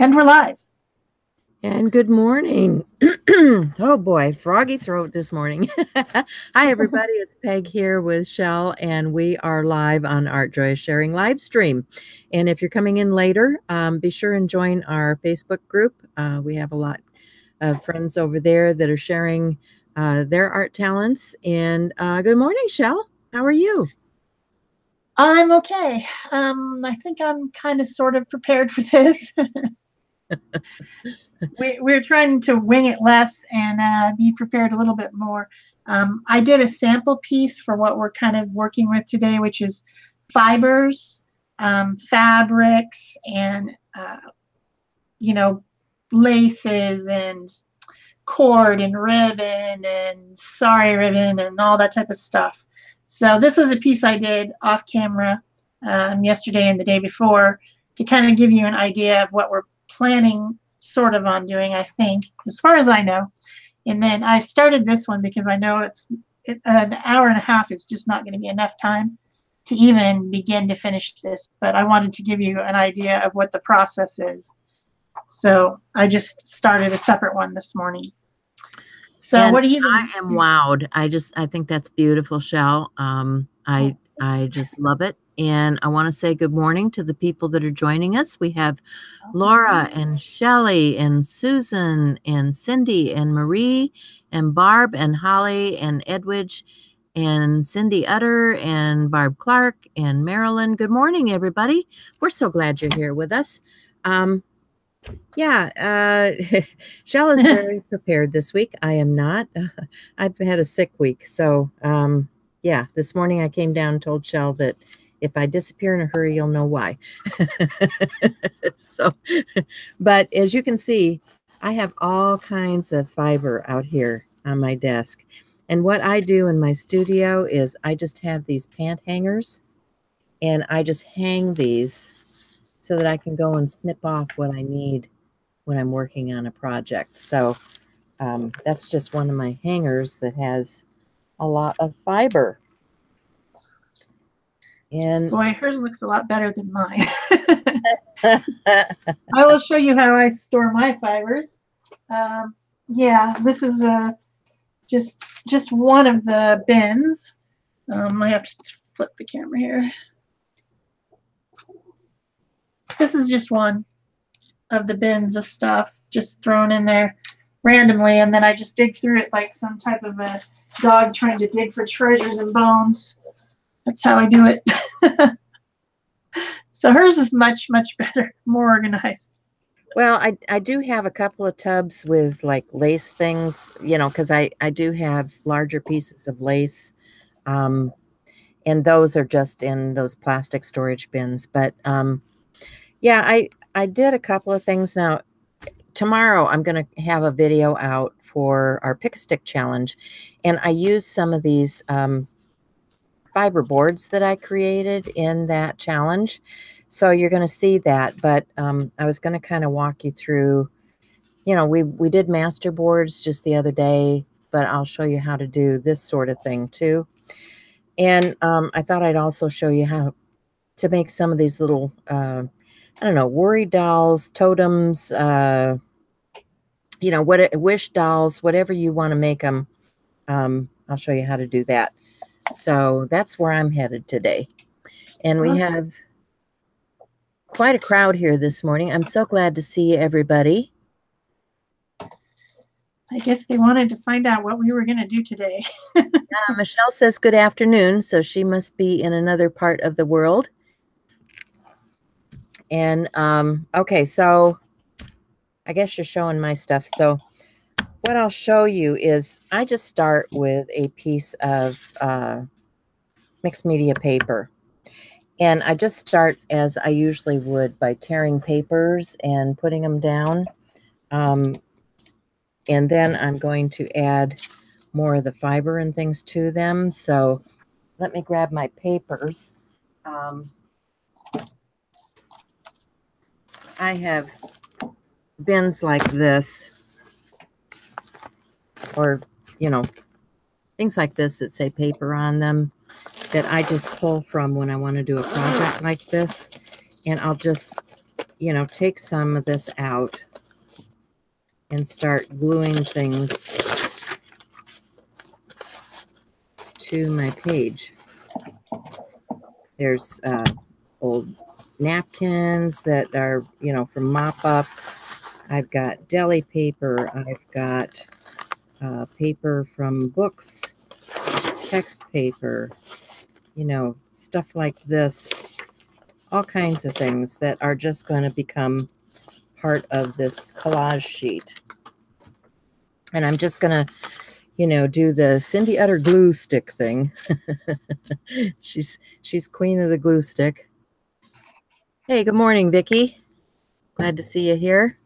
And we're live. And good morning. Oh boy, froggy throat this morning. Hi everybody, it's Peg here with Shell, and we are live on Art Joy Sharing live stream. And if you're coming in later, be sure and join our Facebook group. We have a lot of friends over there that are sharing their art talents. And good morning, Shell. How are you? I'm okay. I think I'm kind of sort of prepared for this. We're trying to wing it less and be prepared a little bit more. I did a sample piece for what we're kind of working with today, which is fibers, fabrics, and you know, laces and cord and ribbon and sari ribbon and all that type of stuff. So this was a piece I did off camera yesterday and the day before to kind of give you an idea of what we're planning sort of on doing, I think, as far as I know. And then I've started this one because I know an hour and a half is just not going to be enough time to even begin to finish this. But I wanted to give you an idea of what the process is. So I just started a separate one this morning. So And what are you I doing? am wowed. I think that's beautiful, Shell. I just love it. And I want to say good morning to the people that are joining us. We have Laura and Shelley and Susan and Cindy and Marie and Barb and Holly and Edwidge and Cindy Utter and Barb Clark and Marilyn. Good morning, everybody. We're so glad you're here with us. Shell is very prepared this week. I am not. I've had a sick week. So, this morning I came down and told Shell that if I disappear in a hurry, you'll know why. So, but as you can see, I have all kinds of fiber out here on my desk. And what I do in my studio is I just have these pant hangers and I just hang these so that I can go and snip off what I need when I'm working on a project. So that's just one of my hangers that has a lot of fiber. And boy, hers looks a lot better than mine. I will show you how I store my fibers. This is just one of the bins. I have to flip the camera here. This is just one of the bins of stuff just thrown in there randomly, and then I just dig through it like some type of a dog trying to dig for treasures and bones. That's how I do it. So hers is much, much better, more organized. Well, I do have a couple of tubs with like lace things, because I do have larger pieces of lace. And those are just in those plastic storage bins. But I did a couple of things. Now, tomorrow I'm going to have a video out for our Pick a Stick challenge. And I used some of these fiber boards that I created in that challenge. So you're going to see that. But I was going to kind of walk you through, we did master boards just the other day, but I'll show you how to do this sort of thing too. And I thought I'd also show you how to make some of these little, worry dolls, totems, wish dolls, whatever you want to make them. I'll show you how to do that. So that's where I'm headed today. And we have quite a crowd here this morning. I'm so glad to see everybody. I guess they wanted to find out what we were going to do today. Michelle says good afternoon, so she must be in another part of the world. And okay, so I guess you're showing my stuff. So what I'll show you is I just start with a piece of mixed media paper. And I just start as I usually would by tearing papers and putting them down. And then I'm going to add more of the fiber and things to them. So let me grab my papers. I have bins like this, or, things like this that say paper on them that I just pull from when I want to do a project like this. And I'll just you know, take some of this out and start gluing things to my page. There's old napkins that are, you know, from mop-ups. I've got deli paper. I've got paper from books, text paper, you know, stuff like this. All kinds of things that are just going to become part of this collage sheet. And I'm just going to, you know, do the Cindy Utter glue stick thing. She's queen of the glue stick. Hey, good morning, Vicki. Glad to see you here.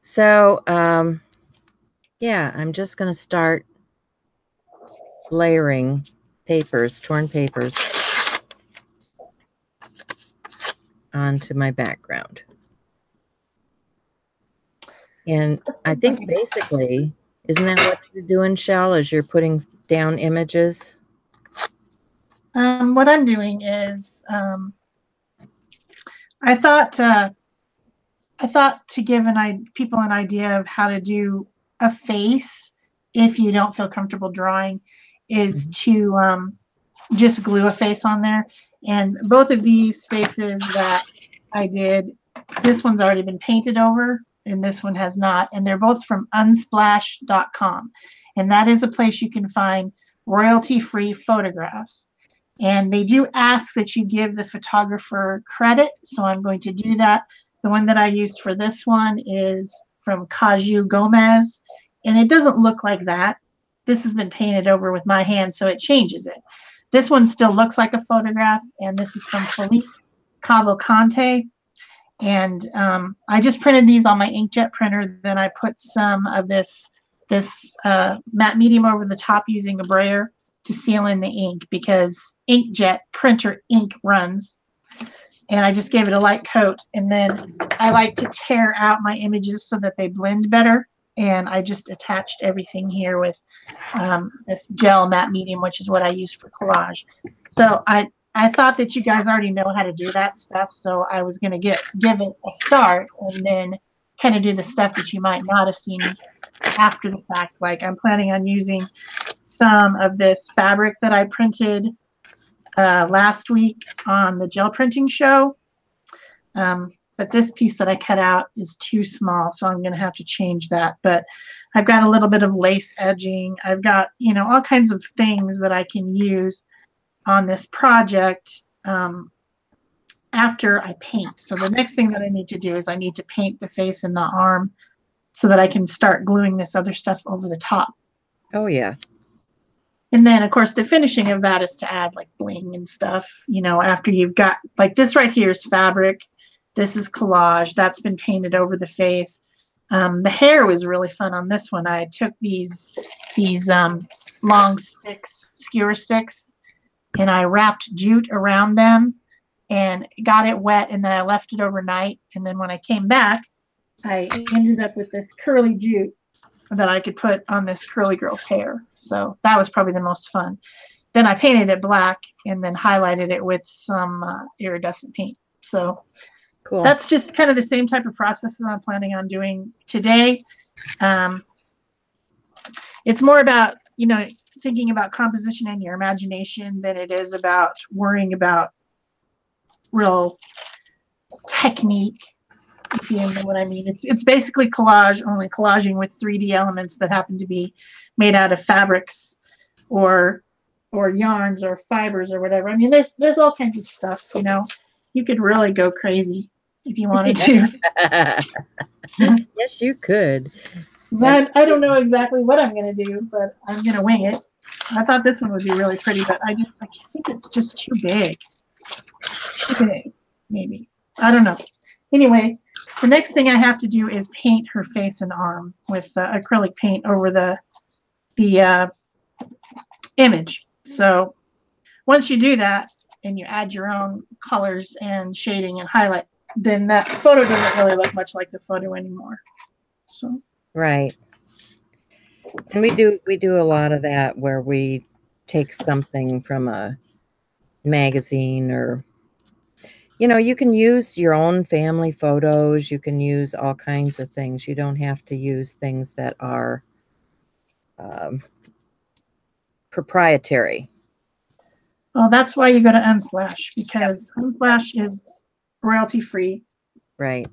So, yeah, I'm just going to start layering papers, torn papers, onto my background. And I think basically, isn't that what you're doing, Shell, as you're putting down images? What I'm doing is I thought to give people an idea of how to do a face if you don't feel comfortable drawing is to just glue a face on there. And both of these faces that I did, this one's already been painted over and this one has not. And they're both from unsplash.com. And that is a place you can find royalty-free photographs. And they do ask that you give the photographer credit. So I'm going to do that. The one that I used for this one is from Caju Gomez. And it doesn't look like that. This has been painted over with my hand, so it changes it. This one still looks like a photograph, and this is from Felipe Cavalcante. And I just printed these on my inkjet printer. Then I put some of this matte medium over the top using a brayer to seal in the ink because inkjet printer ink runs. And I just gave it a light coat. And then I like to tear out my images so that they blend better. And I just attached everything here with this gel matte medium, which is what I use for collage. So I thought that you guys already know how to do that stuff. So I was going to give it a start and then kind of do the stuff that you might not have seen after the fact. Like I'm planning on using some of this fabric that I printed last week on the gel printing show. But this piece that I cut out is too small, so I'm going to have to change that. But I've got a little bit of lace edging. I've got, you know, all kinds of things that I can use on this project after I paint. So the next thing that I need to do is I need to paint the face and the arm so that I can start gluing this other stuff over the top. Oh, yeah. And then, of course, the finishing of that is to add like bling and stuff, you know, after you've got like this right here is fabric. This is collage. That's been painted over the face. The hair was really fun on this one. I took these long sticks, skewer sticks, and I wrapped jute around them and got it wet. And then I left it overnight. And then when I came back, I ended up with this curly jute that I could put on this curly girl's hair. So that was probably the most fun. Then I painted it black and then highlighted it with some iridescent paint. So cool. That's just kind of the same type of processes I'm planning on doing today. It's more about, you know, thinking about composition and your imagination than it is about worrying about real technique, if you know what I mean. It's basically collage, only collaging with 3D elements that happen to be made out of fabrics or yarns or fibers or whatever. I mean, there's all kinds of stuff, you know. You could really go crazy if you wanted to. Yes, you could. I don't know exactly what I'm going to do, but I'm going to wing it. I thought this one would be really pretty, but I think it's just too big. Too big, maybe. I don't know. Anyway, the next thing I have to do is paint her face and arm with acrylic paint over the image. So once you do that and you add your own colors and shading and highlight, then that photo doesn't really look much like the photo anymore. So right. And we do a lot of that where we take something from a magazine or, You know, you can use your own family photos. You can use all kinds of things. You don't have to use things that are proprietary. Well, that's why you go to Unsplash, because Unsplash is royalty free, Right.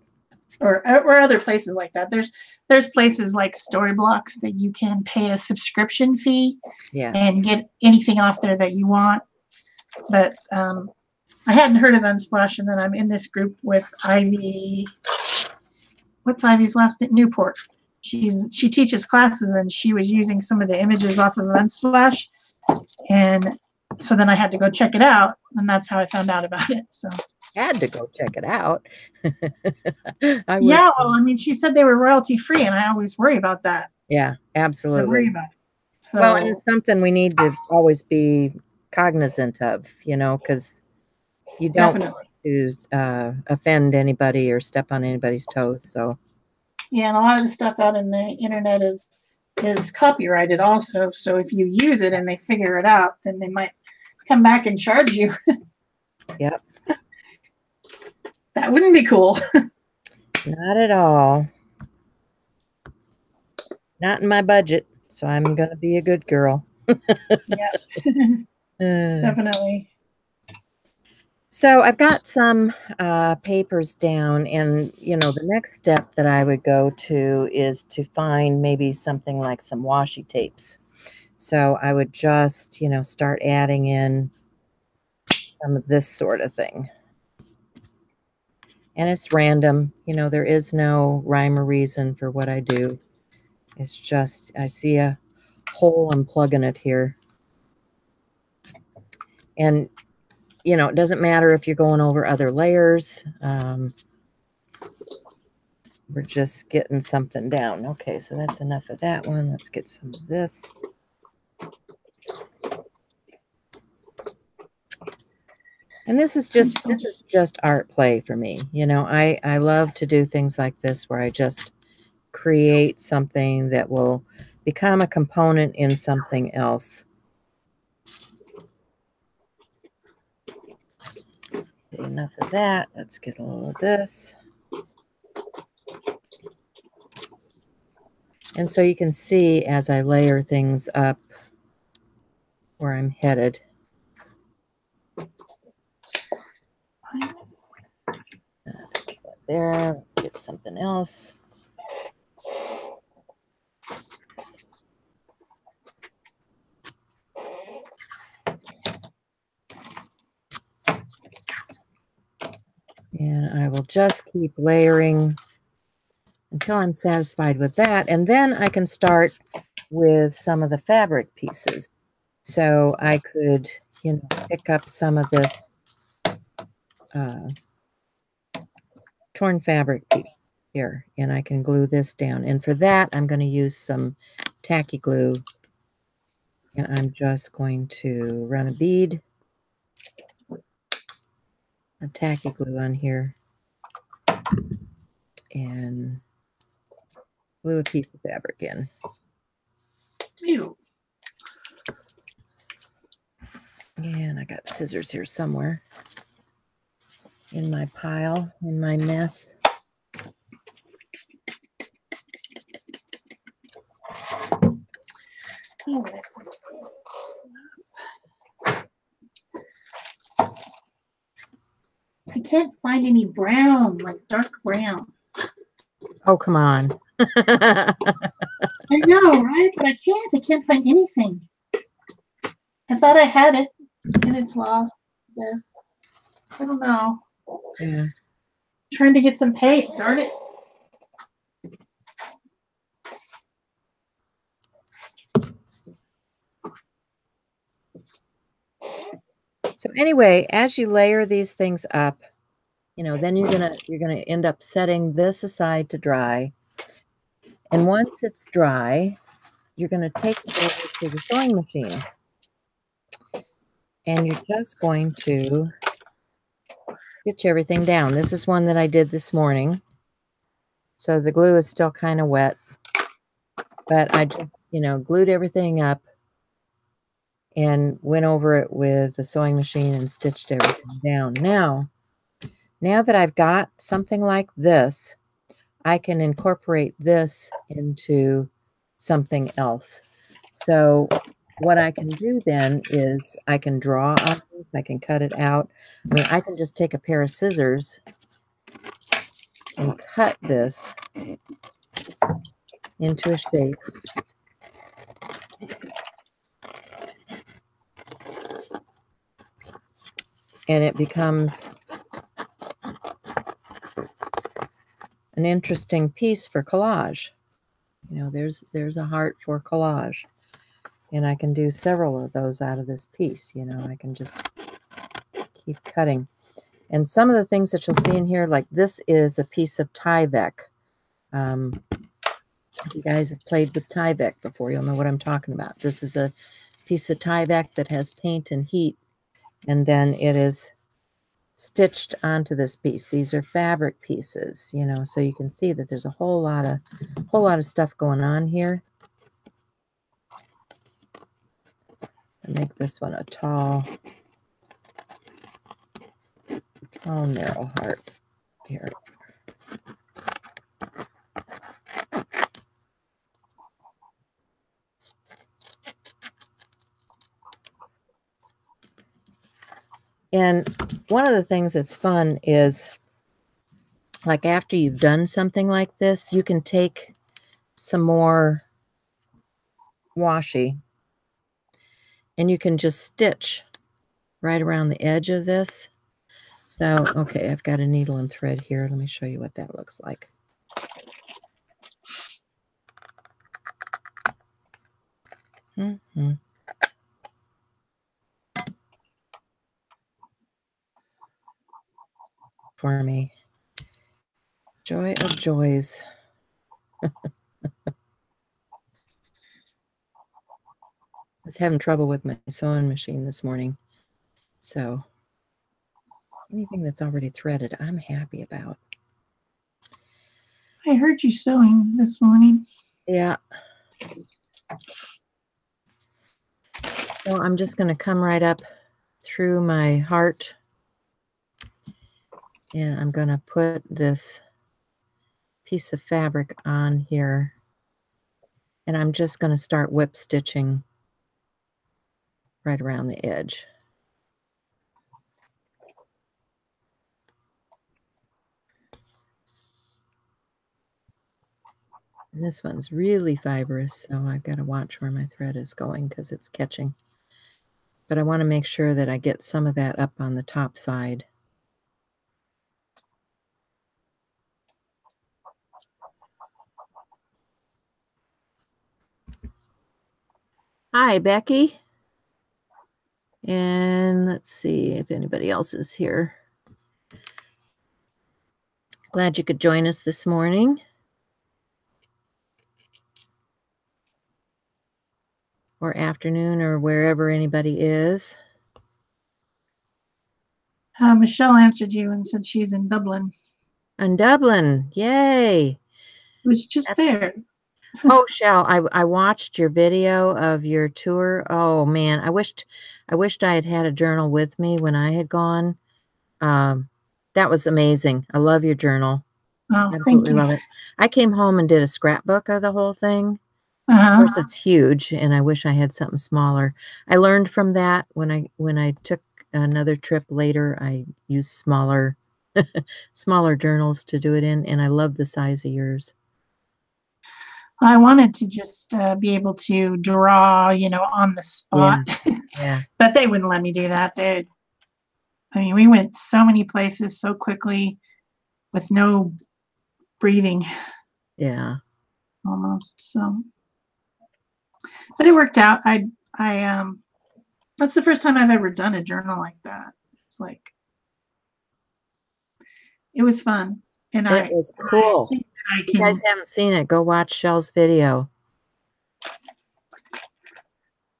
or other places like that. There's places like Storyblocks that you can pay a subscription fee Yeah. and get anything off there that you want. But I hadn't heard of Unsplash, and then I'm in this group with Ivy. What's Ivy's last name? Newport. She teaches classes, and she was using some of the images off of Unsplash, and so then I had to go check it out, and that's how I found out about it. So Had to go check it out. yeah, well, I mean, she said they were royalty free, and I always worry about that. Yeah, I absolutely. worry about it. So, Well, and it's something we need to always be cognizant of, you know, because you don't want to offend anybody or step on anybody's toes. So yeah, and a lot of the stuff out in the internet is copyrighted also. So if you use it and they figure it out, then they might come back and charge you. Yep. That wouldn't be cool. Not at all. Not in my budget. So I'm going to be a good girl. Yeah, definitely. So I've got some papers down, and, you know, the next step that I would go to is to find maybe something like some washi tapes. So I would just, you know, start adding in some of this sort of thing. And it's random. You know, there is no rhyme or reason for what I do. It's just, I see a hole, I'm plugging it here. And, you know, it doesn't matter if you're going over other layers. We're just getting something down. Okay, so that's enough of that one. Let's get some of this. And this is just art play for me. You know, I love to do things like this where I just create something that will become a component in something else. Okay, enough of that. Let's get a little of this. And so you can see as I layer things up where I'm headed. There, let's get something else. And I will just keep layering until I'm satisfied with that. And then I can start with some of the fabric pieces. So I could, you know, pick up some of this torn fabric piece here, and I can glue this down. And for that, I'm going to use some tacky glue. And I'm just going to run a bead of tacky glue on here and glue a piece of fabric in. Ew. And I got scissors here somewhere in my pile, in my mess. I can't find any brown, like dark brown. Oh, come on. I know, right? But I can't find anything. I thought I had it, and it's lost. Yes. I don't know. Yeah. Trying to get some paint. Darn it. So anyway, as you layer these things up, you know, then you're gonna end up setting this aside to dry. And once it's dry, you're gonna take it over to the sewing machine. And you're just going to stitch everything down. This is one that I did this morning. So the glue is still kind of wet. But I just, you know, glued everything up and went over it with the sewing machine and stitched everything down. Now, Now that I've got something like this, I can incorporate this into something else. So what I can do then is I can draw on this, I can cut it out. I mean, I can just take a pair of scissors and cut this into a shape. And it becomes an interesting piece for collage. You know, there's a heart for collage. And I can do several of those out of this piece. You know, I can just keep cutting. And some of the things that you'll see in here, like this is a piece of Tyvek. If you guys have played with Tyvek before, you'll know what I'm talking about. This is a piece of Tyvek that has paint and heat, and then it is stitched onto this piece. These are fabric pieces, you know, so you can see that there's a whole lot of stuff going on here. I make this one a tall narrow heart here. And one of the things that's fun is, like, after you've done something like this, you can take some more washi and you can just stitch right around the edge of this. So, okay, I've got a needle and thread here. Let me show you what that looks like. For me. Joy of joys. I was having trouble with my sewing machine this morning. So anything that's already threaded, I'm happy about. I heard you sewing this morning. Yeah. So I'm just going to come right up through my heart. And I'm going to put this piece of fabric on here. And I'm just going to start whip stitching right around the edge. And this one's really fibrous, so I've got to watch where my thread is going because it's catching. But I want to make sure that I get some of that up on the top side. Hi, Becky. And let's see if anybody else is here. Glad you could join us this morning. Or afternoon, or wherever anybody is. Michelle answered you and said she's in Dublin. In Dublin, yay! It was just there. Oh, Shell, I watched your video of your tour. Oh man, I wished I had had a journal with me when I had gone. That was amazing. I love your journal. Oh, Absolutely love it. I came home and did a scrapbook of the whole thing. Of course, it's huge, and I wish I had something smaller. I learned from that when I took another trip later. I used smaller journals to do it in, and I love the size of yours. I wanted to just be able to draw, you know, on the spot. Yeah. But they wouldn't let me do that. I mean, we went so many places so quickly with no breathing. Yeah. Almost. So, but it worked out. That's the first time I've ever done a journal like that. It's like, it was fun. And it was cool. If you guys haven't seen it, go watch Shell's video.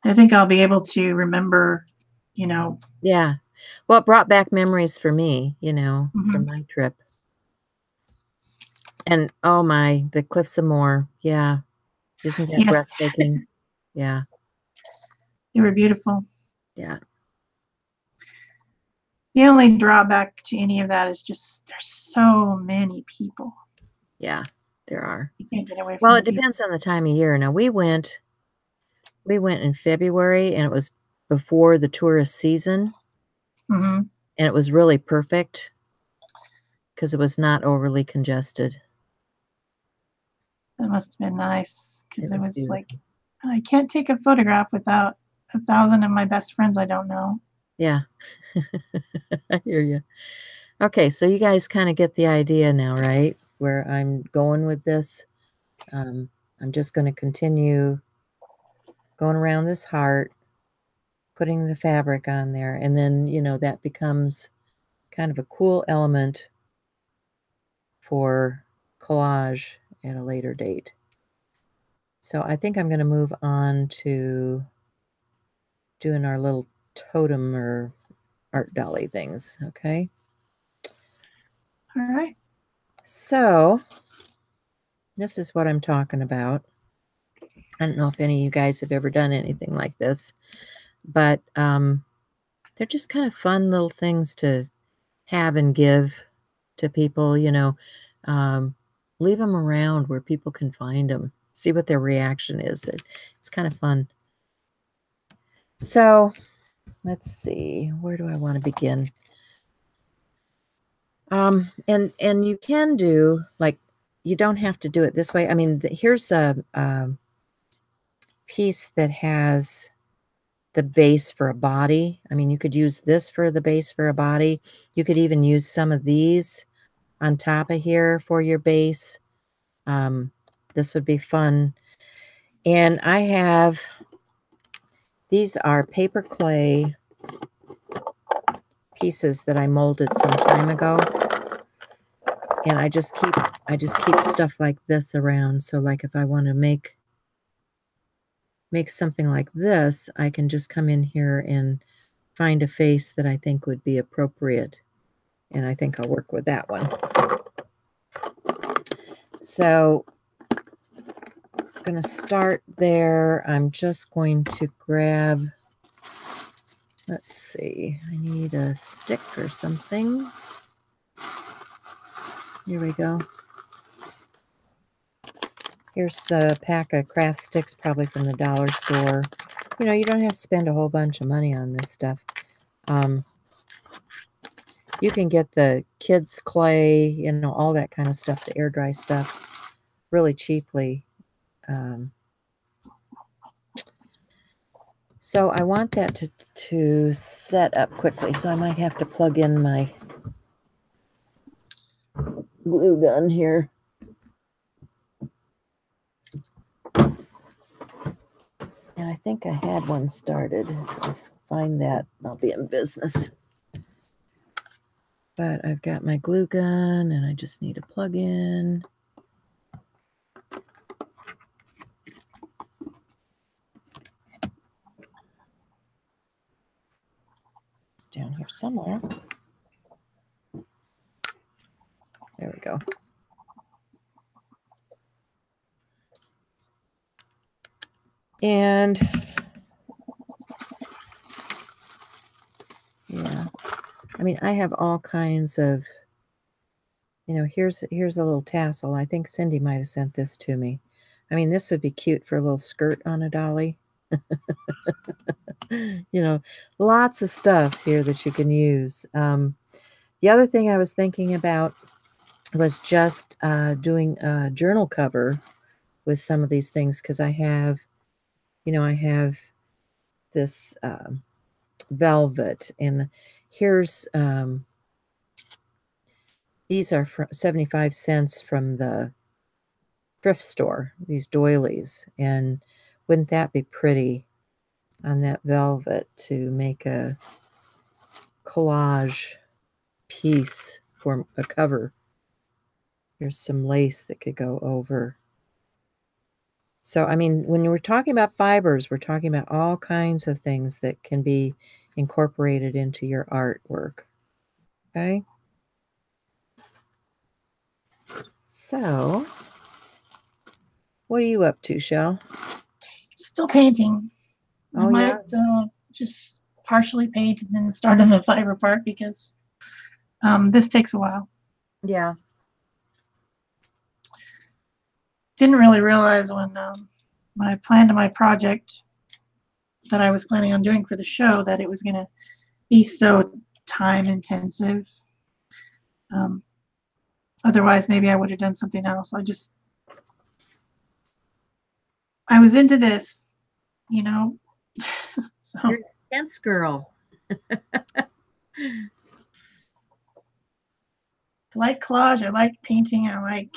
I think I'll be able to remember, you know. Yeah. Well, it brought back memories for me, you know, from my trip. And oh my, the Cliffs of Moher. Yeah. Isn't that breathtaking? Yeah. They were beautiful. Yeah. The only drawback to any of that is just there's so many people. Yeah, there are. You can't get away from Well, the it people. depends on the time of year. Now we went in February, and it was before the tourist season, Hmm. and it was really perfect because it was not overly congested. That must have been nice because It it was was like, beautiful. I can't take a photograph without 1,000 of my best friends I don't know. Yeah. I hear you. Okay, so you guys kind of get the idea now, right? Where I'm going with this. I'm just going to continue going around this heart, putting the fabric on there, and then, that becomes kind of a cool element for collage at a later date. So I think I'm going to move on to doing our little totem or art dolly things, okay? All right. So this is what I'm talking about. I don't know if any of you guys have ever done anything like this, but they're just kind of fun little things to have and give to people, leave them around where people can find them, see what their reaction is. It's kind of fun. So let's see, where do I want to begin? And you can do, like, you don't have to do it this way. I mean, here's a piece that has the base for a body. I mean, you could use this for the base for a body. You could even use some of these on top of here for your base. This would be fun. And I have, these are paper clay pieces that I molded some time ago. And I just keep stuff like this around. So like if I want to make something like this, I can just come in here and find a face that I think would be appropriate. And I think I'll work with that one. So I'm going to start there. I'm just going to grab, let's see, I need a stick or something. Here we go. Here's a pack of craft sticks, probably from the dollar store. You don't have to spend a whole bunch of money on this stuff. You can get the kids' clay, all that kind of stuff, the air dry stuff, really cheaply. So I want that to set up quickly, so I might have to plug in my glue gun here. And I think I had one started. If I find that, I'll be in business. But I've got my glue gun, and I just need a plug in. It's down here somewhere. There we go. And yeah, I mean, I have all kinds of, here's a little tassel. I think Cindy might have sent this to me. I mean, this would be cute for a little skirt on a dolly. Lots of stuff here that you can use. The other thing I was thinking about was just doing a journal cover with some of these things, because I have this velvet, and here's these are 75 cents from the thrift store, these doilies. And wouldn't that be pretty on that velvet to make a collage piece for a cover? There's some lace that could go over. So, I mean, when we're talking about fibers, we're talking about all kinds of things that can be incorporated into your artwork. Okay? So, what are you up to, Shell? Still painting. Oh, I yeah? might just partially paint and then start on the fiber part because this takes a while. Yeah. Didn't really realize when I planned my project that I was planning on doing for the show that it was going to be so time intensive. Otherwise, maybe I would have done something else. I was into this, you know. So You're a dance girl. I like collage. I like painting. I like,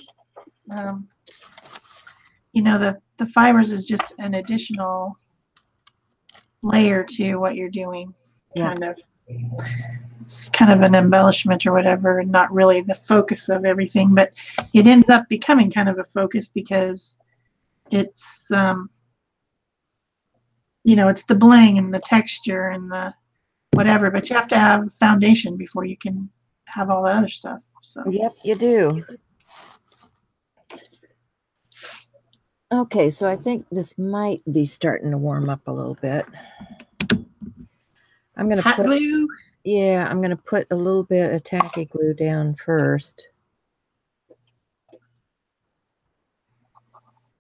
you know, the fibers is just an additional layer to what you're doing. Yeah. Kind of. It's kind of an embellishment or whatever, and not really the focus of everything, but it ends up becoming kind of a focus because it's, you know, it's the bling and the texture and the whatever, but you have to have foundation before you can have all that other stuff. So Yep, you do. Okay, so I think this might be starting to warm up a little bit. I'm going to hot glue. Yeah, I'm going to put a little bit of tacky glue down first.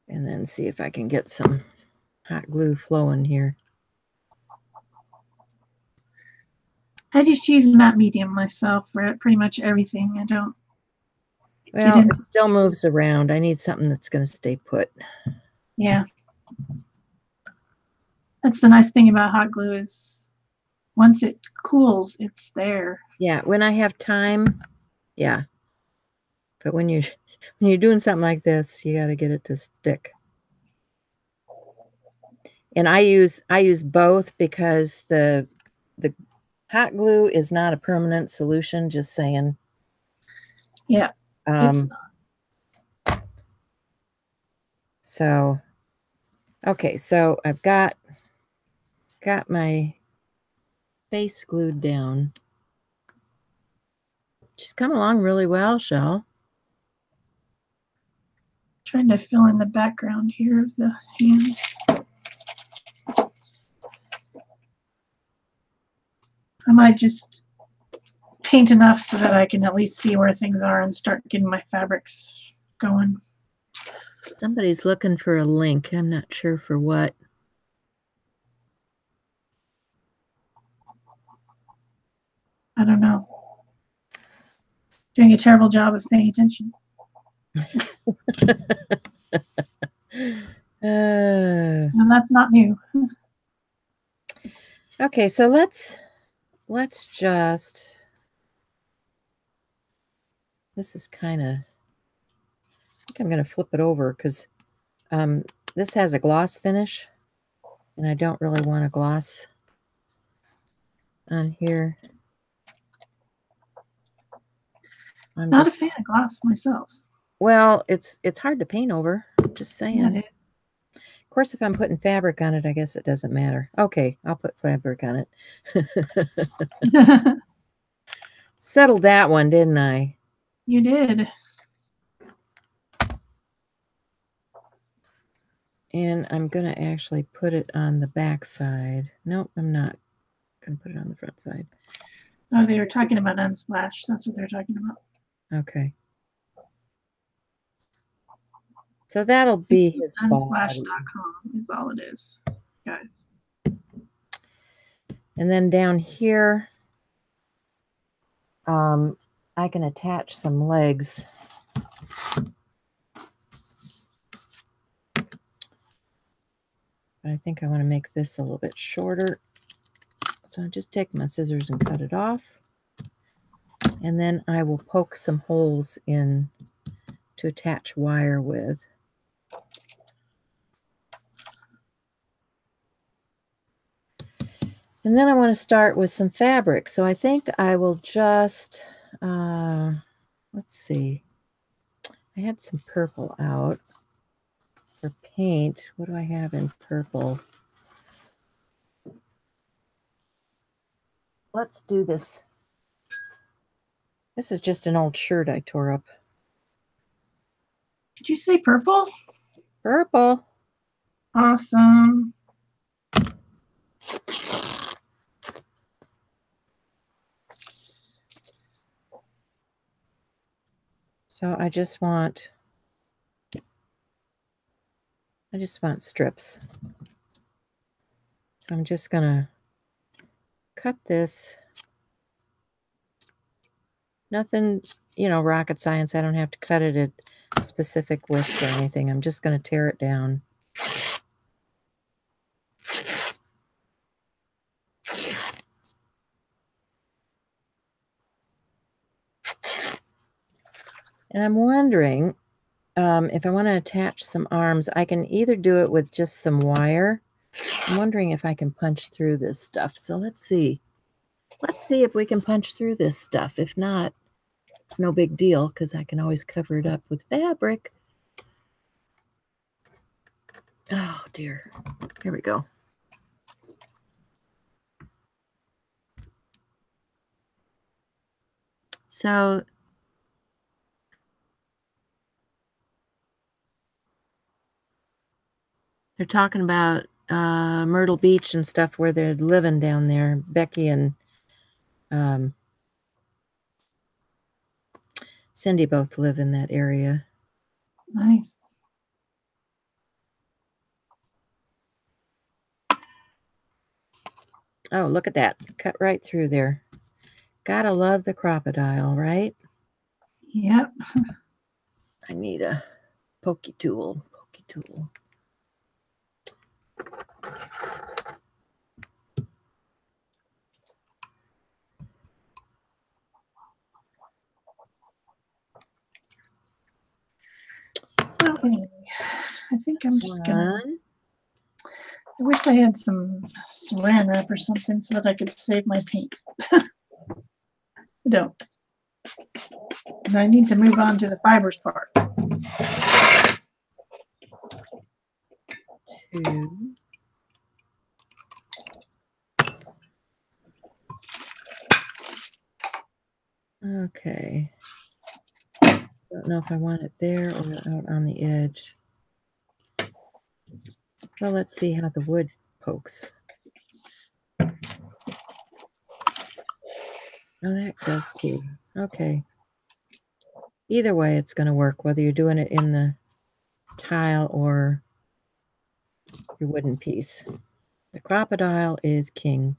And then see if I can get some hot glue flowing here. I just use matte medium myself for pretty much everything. I don't. Well, it still moves around. I need something that's going to stay put. Yeah. That's the nice thing about hot glue is once it cools, it's there. Yeah, when I have time, yeah. But when you're doing something like this, you got to get it to stick. And I use both because the hot glue is not a permanent solution, just saying. Yeah. It's not. So okay, so I've got my base glued down. She's come along really well, Shell. Trying to fill in the background here of the hands. I might just paint enough so that I can at least see where things are and start getting my fabrics going. Somebody's looking for a link. I'm not sure for what. I don't know. Doing a terrible job of paying attention. And that's not new. Okay, so let's just, this is kind of, I think I'm going to flip it over because this has a gloss finish and I don't really want a gloss on here. I'm not a fan of gloss myself. Well, it's hard to paint over, just saying. Yeah, it is. Of course, if I'm putting fabric on it, I guess it doesn't matter. Okay, I'll put fabric on it. Settled that one, didn't I? You did. And I'm going to actually put it on the back side. Nope, I'm not going to put it on the front side. Oh, they were talking about Unsplash. That's what they're talking about. Okay. So that'll be his Unsplash.com is all it is, guys. And then down here, I can attach some legs. But I think I want to make this a little bit shorter. So I'll just take my scissors and cut it off. And then I will poke some holes in to attach wire with. And then I want to start with some fabric. So I think I will just, let's see. I had some purple out for paint. What do I have in purple? Let's do this. This is just an old shirt I tore up. Did you say purple? Purple. Awesome. So I just want strips. So I'm just gonna cut this. Nothing, you know, rocket science. I don't have to cut it at specific widths or anything. I'm just gonna tear it down. And I'm wondering if I want to attach some arms, I can either do it with just some wire. I'm wondering if I can punch through this stuff. So let's see. Let's see if we can punch through this stuff. If not, it's no big deal because I can always cover it up with fabric. Oh dear. Here we go. So they're talking about Myrtle Beach and stuff where they're living down there. Becky and Cindy both live in that area. Nice. Oh, look at that. Cut right through there. Gotta love the crocodile, right? Yep. I need a pokey tool. Pokey tool. Okay. I think I'm just gonna. One. I wish I had some saran wrap or something so that I could save my paint. I don't. And I need to move on to the fibers part. 2. Okay. Don't know if I want it there or out on the edge. Well, let's see how the wood pokes. Oh, that does too. Okay. Either way, it's going to work, whether you're doing it in the tile or your wooden piece. The crocodile is king.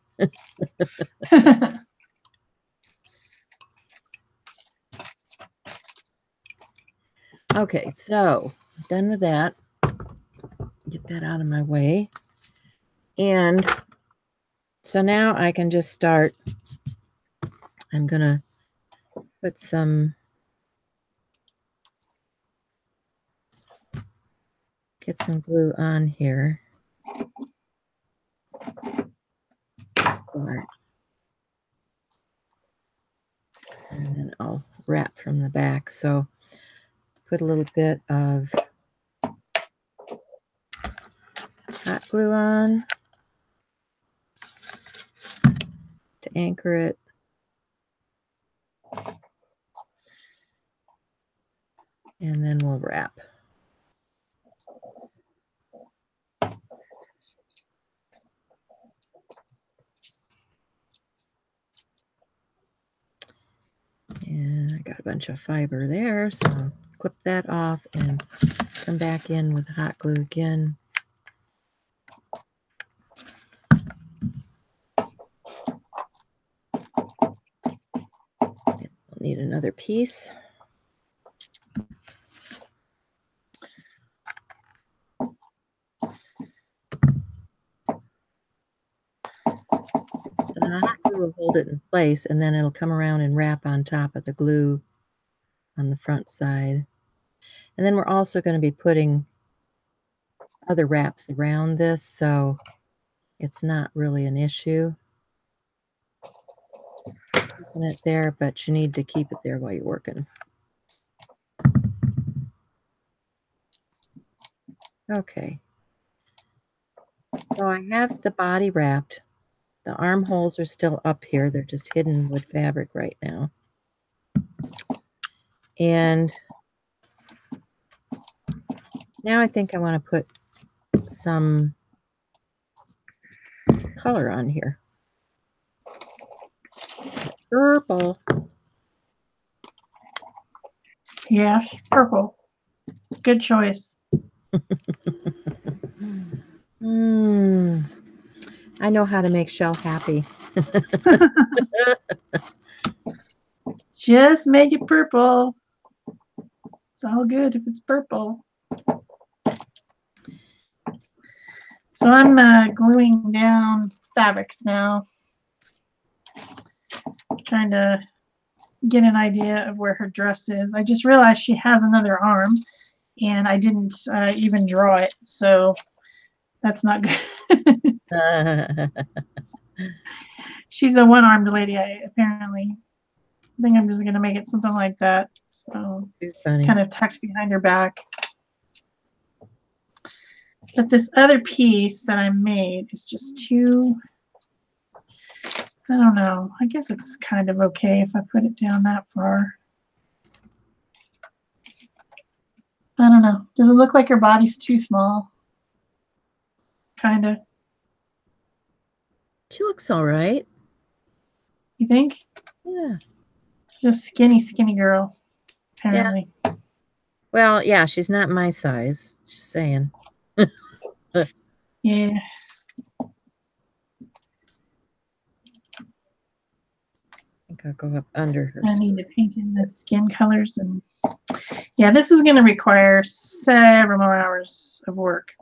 Okay, so done with that. Get that out of my way. And so now I can just start. I'm going to put some, get some glue on here. Start. And then I'll wrap from the back. So put a little bit of hot glue on to anchor it. And then we'll wrap. And I got a bunch of fiber there, so I'll clip that off and come back in with hot glue again. I'll need another piece. The hot glue will hold it in place, and then it'll come around and wrap on top of the glue on the front side. And then we're also going to be putting other wraps around this, so it's not really an issue. Keeping it there, but you need to keep it there while you're working. Okay. So I have the body wrapped. The armholes are still up here. They're just hidden with fabric right now. And now I think I want to put some color on here. Purple. Yeah, purple. Good choice. I know how to make Shell happy. Just make it purple. It's all good if it's purple. So I'm gluing down fabrics now. Trying to get an idea of where her dress is. I just realized she has another arm and I didn't even draw it, so that's not good. She's a one-armed lady, apparently. I think I'm just going to make it something like that. So kind of tucked behind her back. But this other piece that I made is just too, I don't know. I guess it's kind of okay if I put it down that far. I don't know. Does it look like her body's too small? Kind of. She looks all right. You think? Yeah. Just skinny girl, apparently. Yeah. Well, yeah, she's not my size. Just saying. Yeah. I think I'll go up under her. I need to paint in the skin colors, and yeah, this is going to require several more hours of work.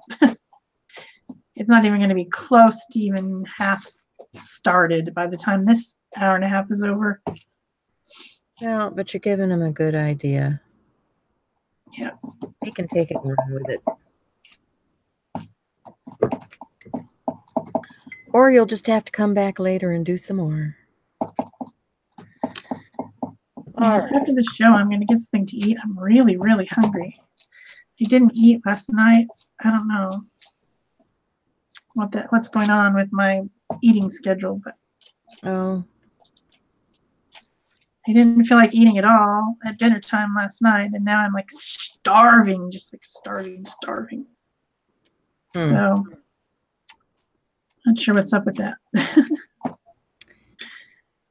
It's not even going to be close to even half started by the time this hour and a half is over. Well, but you're giving them a good idea. Yeah. They can take it and run with it. Or you'll just have to come back later and do some more. Yeah, after the show, I'm going to get something to eat. I'm really, really hungry. I didn't eat last night. I don't know what's going on with my eating schedule, but oh, I didn't feel like eating at all at dinner time last night, and now I'm like starving, just like starving. So, not sure what's up with that.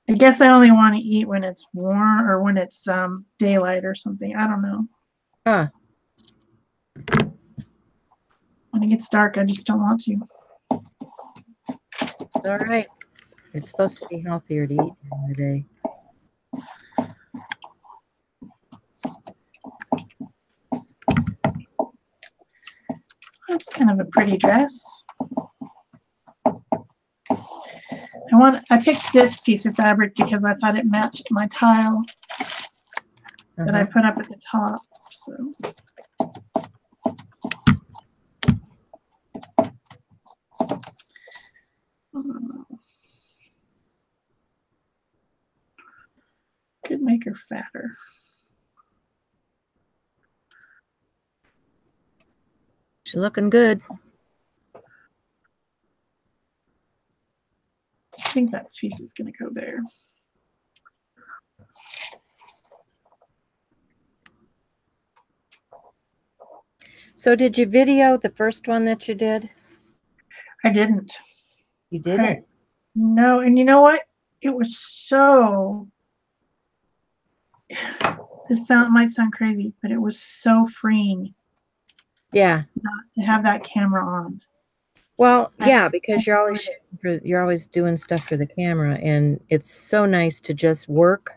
I guess I only want to eat when it's warm or when it's daylight or something. I don't know. When it gets dark, I just don't want to. It's all right. It's supposed to be healthier to eat during the day. That's kind of a pretty dress. I picked this piece of fabric because I thought it matched my tile that I put up at the top. So. Could make her fatter. She's looking good. I think that piece is going to go there. So did you video the first one that you did? I didn't. You didn't? No, and you know what? It was so, this might sound crazy, but it was so freeing. Yeah. Not to have that camera on. Well, yeah, because you're always doing stuff for the camera, and it's so nice to just work.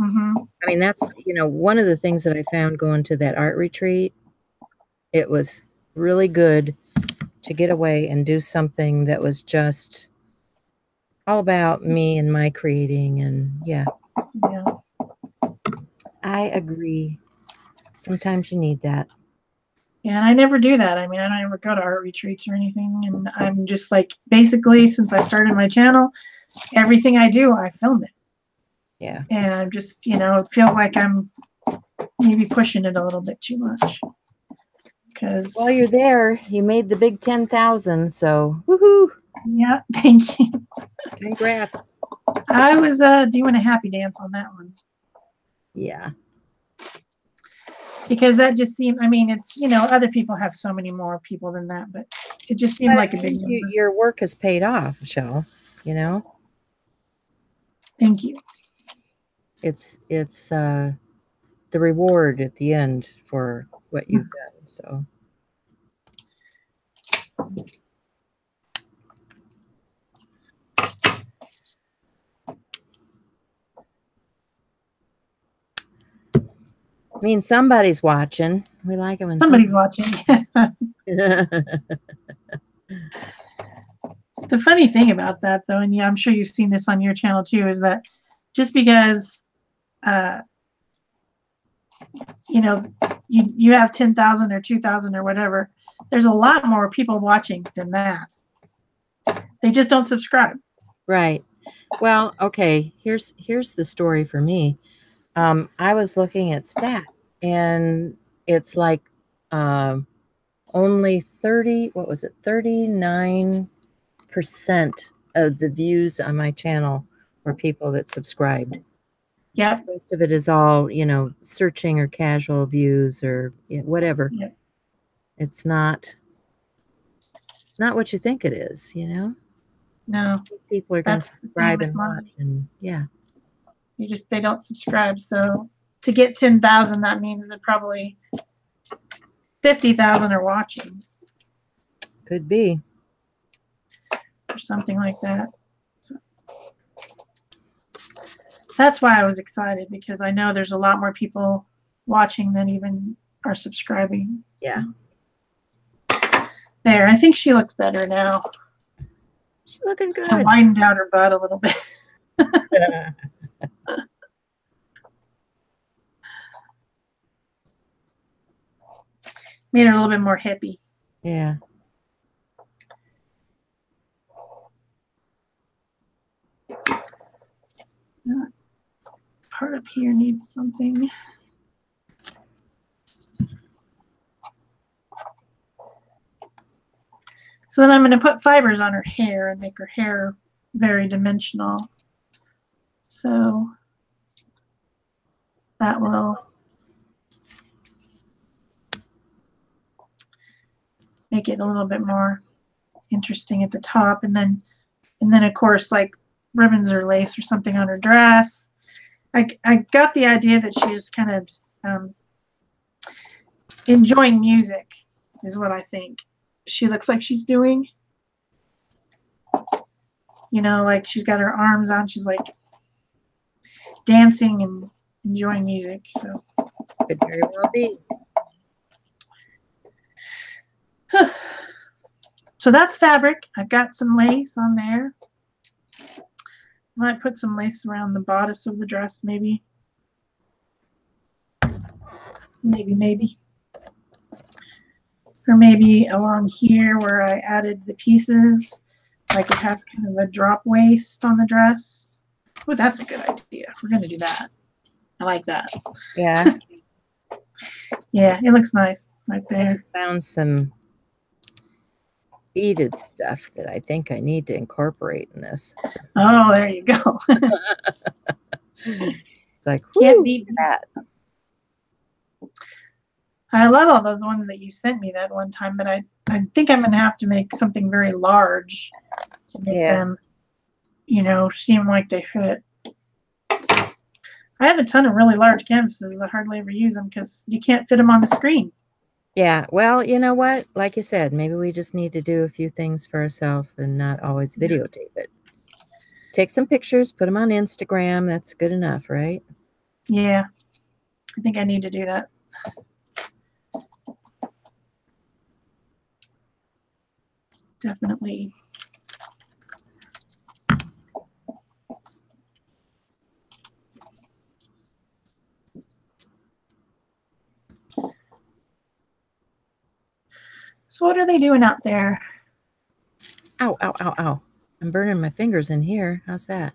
Mm-hmm. I mean, that's, one of the things that I found going to that art retreat. It was really good to get away and do something that was just all about me and my creating, and yeah. I agree. Sometimes you need that. Yeah, and I never do that. I mean, I don't ever go to art retreats or anything. And I'm just like, basically, since I started my channel, everything I do, I film it. Yeah. And I'm just, it feels like I'm maybe pushing it a little bit too much. Because while you're there, you made the big 10,000. So, woohoo. Yeah, thank you. Congrats. I was doing a happy dance on that one. Yeah. Because that just seemed, I mean, it's, other people have so many more people than that, but it just seemed like a big number. Your work has paid off, Shell, Thank you. The the reward at the end for what you've done. So. I mean, somebody's watching. We like it when somebody's watching. The funny thing about that, though, and yeah, I'm sure you've seen this on your channel too, is that just because, you know, you have 10,000 or 2,000 or whatever, there's a lot more people watching than that. They just don't subscribe. Right. Well, okay. Here's the story for me. I was looking at stat, and it's like only 30. What was it? 39% of the views on my channel were people that subscribed. Yep. Most of it is all, you know, searching or casual views or whatever. Yep. It's not what you think it is, you know? No. People are going to subscribe and watch, and yeah. They don't subscribe. So to get 10,000, that means that probably 50,000 are watching. Could be. Or something like that. So that's why I was excited, because I know there's a lot more people watching than even are subscribing. Yeah. There, I think she looks better now. She's looking good. I widened out her butt a little bit. Made her a little bit more hippie. Yeah. Part up here needs something. So then I'm going to put fibers on her hair and make her hair very dimensional. So that will make it a little bit more interesting at the top, and then of course, like ribbons or lace or something on her dress. I got the idea that she's kind of enjoying music, is what I think she looks like she's doing. You know, like she's got her arms on, she's like dancing and enjoying music. So could very well be. So that's fabric. I've got some lace on there. Might put some lace around the bodice of the dress, maybe. Maybe. Or maybe along here where I added the pieces, like it has kind of a drop waist on the dress. Oh, that's a good idea. We're going to do that. I like that. Yeah. Yeah, it looks nice right there. I found some beaded stuff that I think I need to incorporate in this. Oh, there you go. It's like, can't beat that. I love all those ones that you sent me that one time, but I think I'm going to have to make something very large to make them, you know, seem like they fit. I have a ton of really large canvases. I hardly ever use them because you can't fit them on the screen. Yeah, well, you know what? Like you said, maybe we just need to do a few things for ourselves and not always videotape it. Take some pictures, put them on Instagram. That's good enough, right? Yeah, I think I need to do that. Definitely. So what are they doing out there? Ow, ow, ow, ow. I'm burning my fingers in here. How's that?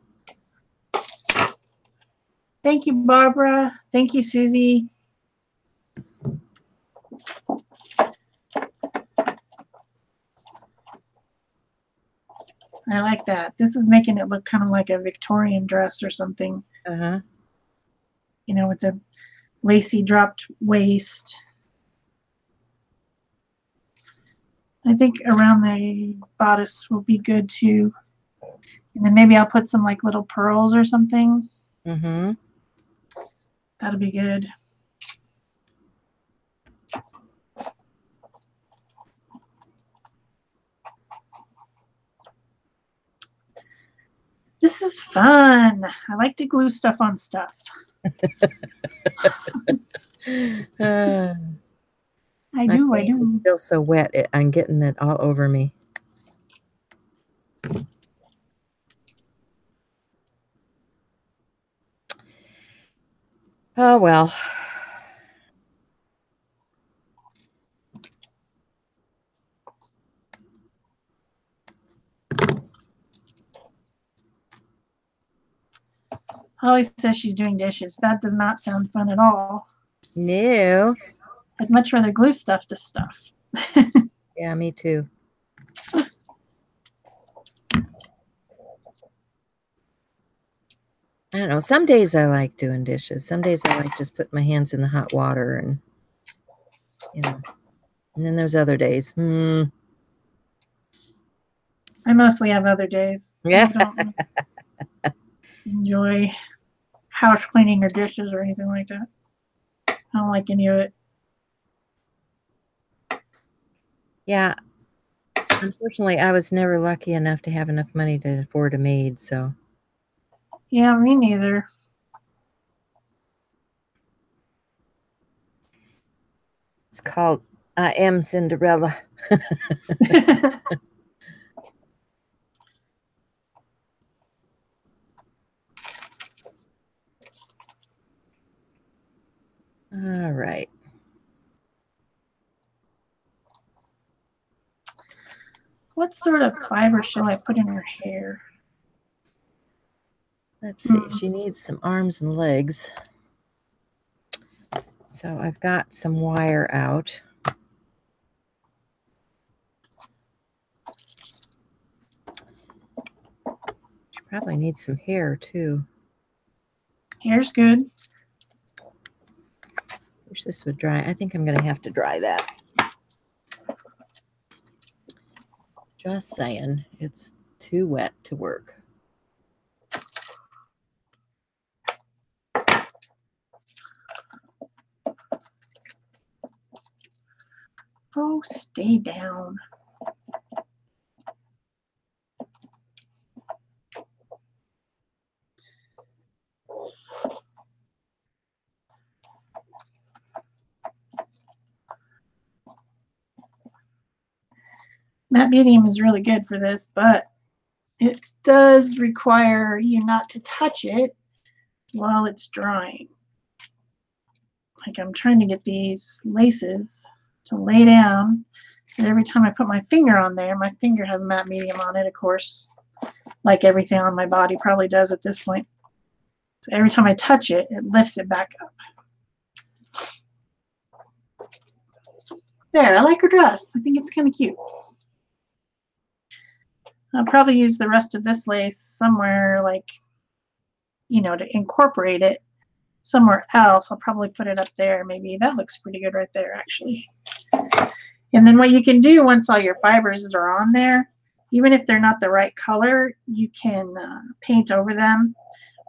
Thank you, Barbara. Thank you, Susie. I like that. This is making it look kind of like a Victorian dress or something. Uh-huh. You know, with a lacy dropped waist. I think around the bodice will be good too. And then maybe I'll put some like little pearls or something. Mm-hmm. That'll be good. this is fun. I like to glue stuff on stuff. I My do. paint is still so wet. I'm getting it all over me. Oh, well. Holly says she's doing dishes. That does not sound fun at all. No. I'd much rather glue stuff to stuff. Yeah, me too. I don't know. Some days I like doing dishes. Some days I like just put my hands in the hot water and, you know. And then there's other days. I mostly have other days. Yeah. I don't enjoy house cleaning or dishes or anything like that. I don't like any of it. Yeah. Unfortunately, I was never lucky enough to have enough money to afford a maid, so. Yeah, me neither. It's called I Am Cinderella. All right. What sort of fiber shall I put in her hair? Let's see. She needs some arms and legs. So I've got some wire out. She probably needs some hair too. Hair's good. Wish this would dry. I think I'm going to have to dry that. Just saying, it's too wet to work. Oh, stay down. Matte medium is really good for this, but it does require you not to touch it while it's drying. Like I'm trying to get these laces to lay down, and every time I put my finger on there, my finger has matte medium on it, of course, like everything on my body probably does at this point. So every time I touch it, it lifts it back up. There, I like her dress. I think it's kind of cute. I'll probably use the rest of this lace somewhere, like, you know, to incorporate it somewhere else. I'll probably put it up there. Maybe that looks pretty good right there, actually. And then what you can do once all your fibers are on there, even if they're not the right color, you can paint over them,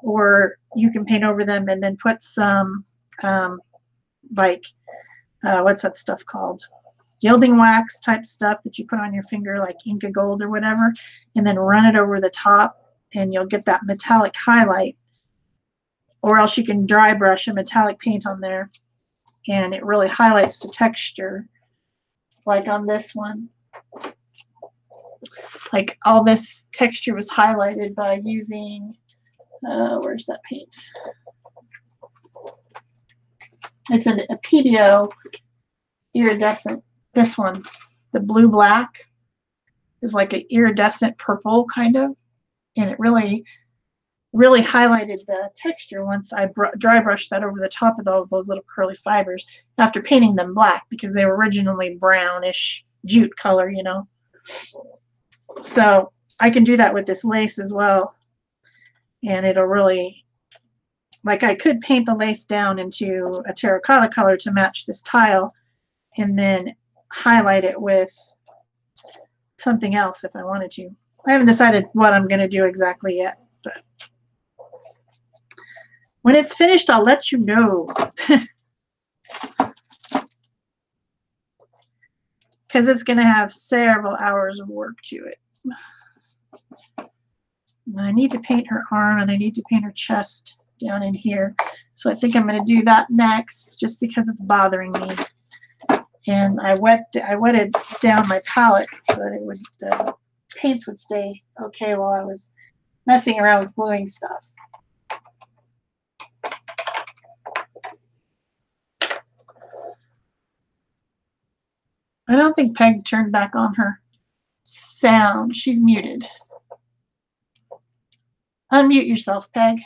or you can paint over them and then put some what's that stuff called? Gilding wax type stuff that you put on your finger, like Inca Gold or whatever, and then run it over the top, and you'll get that metallic highlight. Or else you can dry brush a metallic paint on there, and it really highlights the texture. Like on this one, like all this texture was highlighted by using, where's that paint? It's a PBO iridescent. This one, the blue black, is like an iridescent purple kind of, and it really highlighted the texture once I dry brushed that over the top of all of those little curly fibers after painting them black, because they were originally brownish jute color, you know. So I can do that with this lace as well, and it'll really, like, I could paint the lace down into a terracotta color to match this tile and then highlight it with something else if I wanted to. I haven't decided what I'm going to do exactly yet, but when it's finished, I'll let you know. Because it's going to have several hours of work to it. And I need to paint her arm and I need to paint her chest down in here. So I think I'm going to do that next just because it's bothering me. And I wetted down my palette so that it would the paints would stay okay while I was messing around with gluing stuff. I don't think Peg turned back on her sound. She's muted. Unmute yourself, Peg.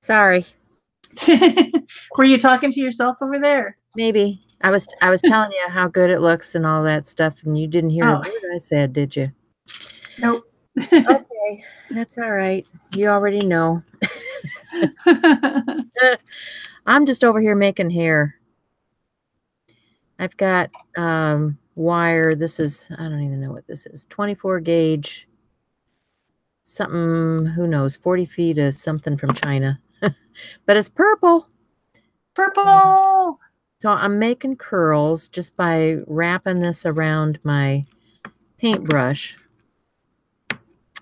Sorry. Were you talking to yourself over there? Maybe. I was telling you how good it looks and all that stuff, and you didn't hear a word I said, did you? Nope. Okay, that's all right. You already know. I'm just over here making hair. I've got wire. This is, I don't even know what this is. 24 gauge. Something, who knows, 40 feet of something from China. But it's purple. Purple! So I'm making curls just by wrapping this around my paintbrush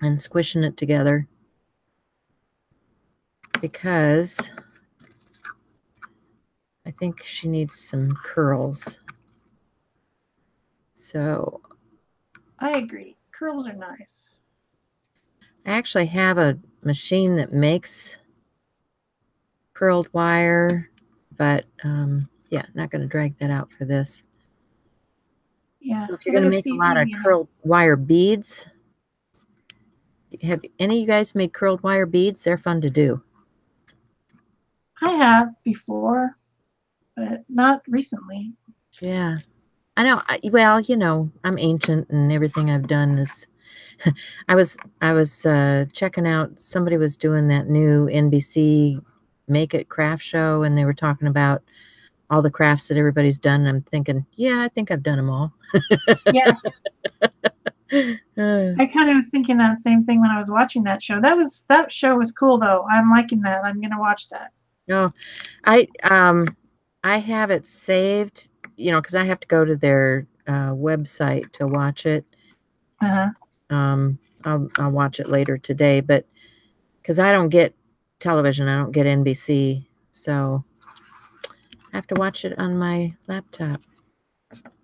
and squishing it together because I think she needs some curls. So I agree. Curls are nice. I actually have a machine that makes curled wire, but yeah, not going to drag that out for this. Yeah. So if you're going to make a lot of curled wire beads, have any of you guys made curled wire beads? They're fun to do. I have before, but not recently. Yeah. I know. Well, you know, I'm ancient and everything I've done is I was checking out, somebody was doing that new NBC Make It craft show, and they were talking about all the crafts that everybody's done. And I'm thinking, yeah, I think I've done them all. Yeah. I kind of was thinking that same thing when I was watching that show. That show was cool though. I'm liking that. I'm gonna watch that. Oh, I have it saved, you know, because I have to go to their website to watch it. I'll watch it later today, but because I don't get television, I don't get NBC, so I have to watch it on my laptop.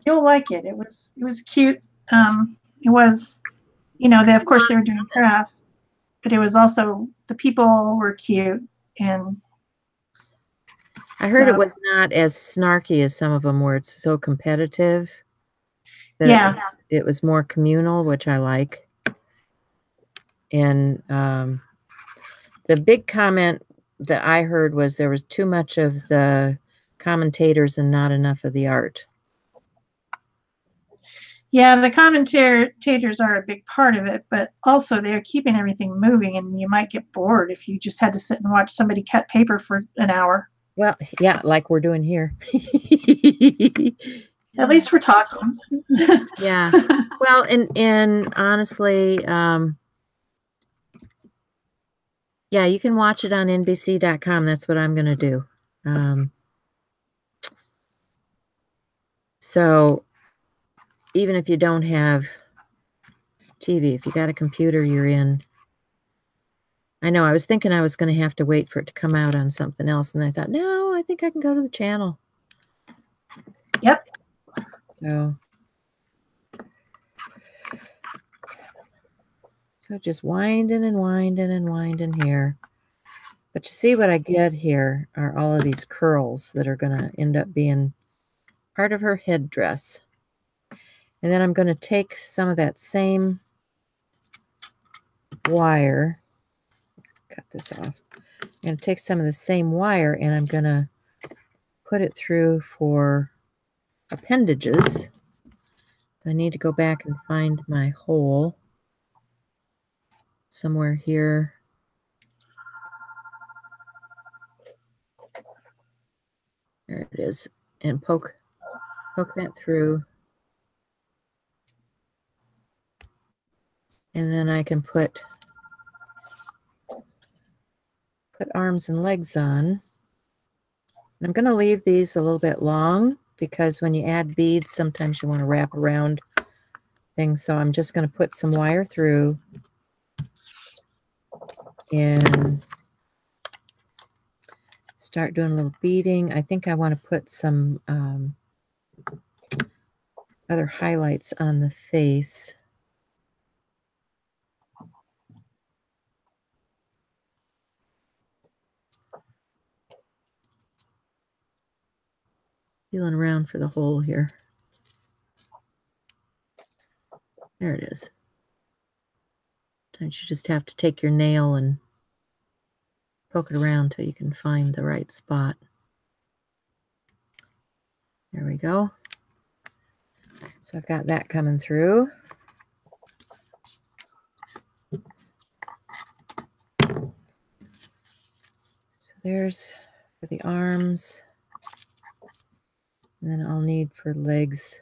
You'll like it. It was cute. It was, you know, of course they were doing crafts, but it was also, the people were cute, and I heard it was not as snarky as some of them were. It's so competitive. That yeah. It was more communal, which I like. And the big comment that I heard was there was too much of the commentators and not enough of the art. Yeah, the commentators are a big part of it, but also they're keeping everything moving, and you might get bored if you just had to sit and watch somebody cut paper for an hour. Well, yeah, like we're doing here. At least we're talking. Yeah. Well, and honestly, yeah, you can watch it on NBC.com. That's what I'm going to do. So even if you don't have TV, if you got a computer, you're in. I know I was thinking I was going to have to wait for it to come out on something else. And I thought, no, I think I can go to the channel. Yep. So just winding and winding and winding here. But you see what I get here are all of these curls that are going to end up being part of her headdress. And then I'm going to take some of that same wire. Cut this off. I'm going to take some of the same wire and I'm going to put it through for appendages. I need to go back and find my hole somewhere here. There it is. And poke that through. And then I can put arms and legs on. I'm going to leave these a little bit long because when you add beads, sometimes you want to wrap around things. So I'm just going to put some wire through. and start doing a little beading. I think I want to put some other highlights on the face. Feeling around for the hole here. There it is. Sometimes you just have to take your nail and poke it around till you can find the right spot. There we go. So I've got that coming through. So there's for the arms. And then I'll need for legs.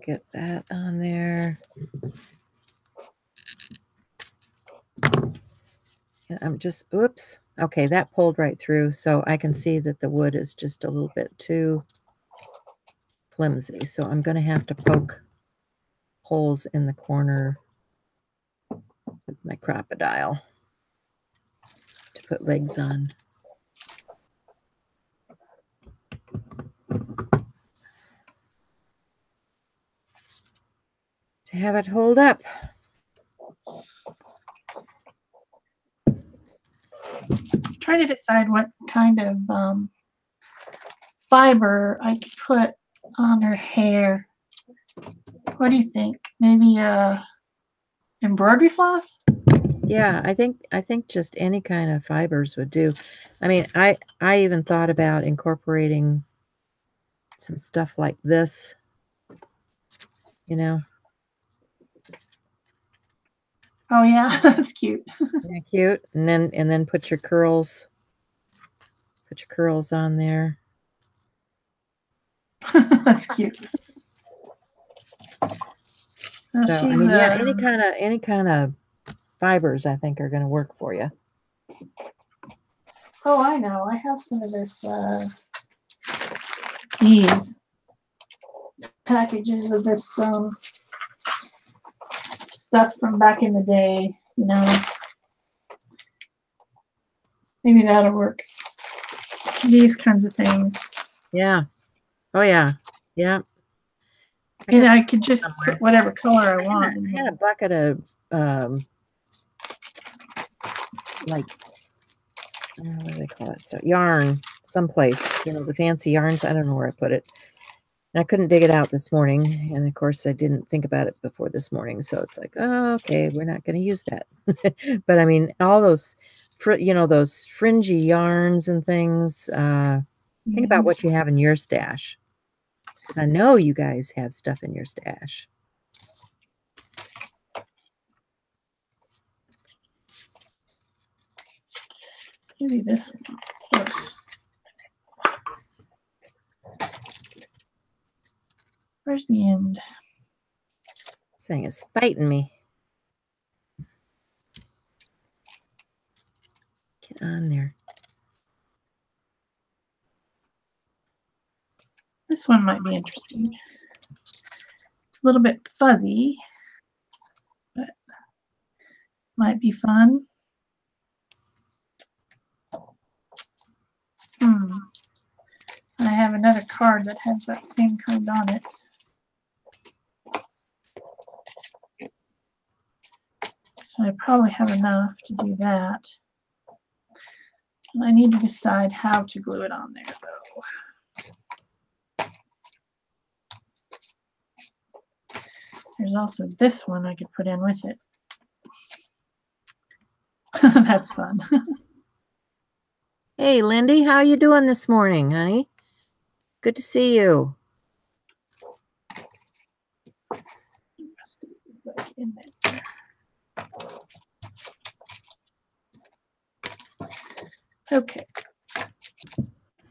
Get that on there. And I'm just, oops. Okay, that pulled right through. So I can see that the wood is just a little bit too flimsy. So I'm going to have to poke holes in the corner with my Crop-A-Dile to put legs on. To have it hold up. Try to decide what kind of fiber I could put on her hair. What do you think? Maybe embroidery floss? Yeah, I think just any kind of fibers would do. I mean, I even thought about incorporating some stuff like this, you know. Oh yeah, that's cute. Yeah, cute. And then put your curls on there. That's cute. So I mean, yeah, any kind of fibers I think are going to work for you. Oh, I know. I have some of this these packages of this stuff from back in the day, you know. Maybe that'll work. These kinds of things. Yeah. Oh yeah. Yeah. And I could just put whatever color I want. I had a bucket of like, what do they call it? So yarn someplace, you know, the fancy yarns. I don't know where I put it. And I couldn't dig it out this morning. And of course I didn't think about it before this morning. So it's like, oh, okay, we're not going to use that. But I mean, all those, you know, those fringy yarns and things, think about what you have in your stash. Because I know you guys have stuff in your stash. Maybe this one. Where's the end? This thing is fighting me. Get on there. This one might be interesting. It's a little bit fuzzy, but might be fun. I have another card that has that same kind on it. So I probably have enough to do that. And I need to decide how to glue it on there, though. There's also this one I could put in with it. That's fun. Hey, Lindy, how you doing this morning, honey? Good to see you. Okay.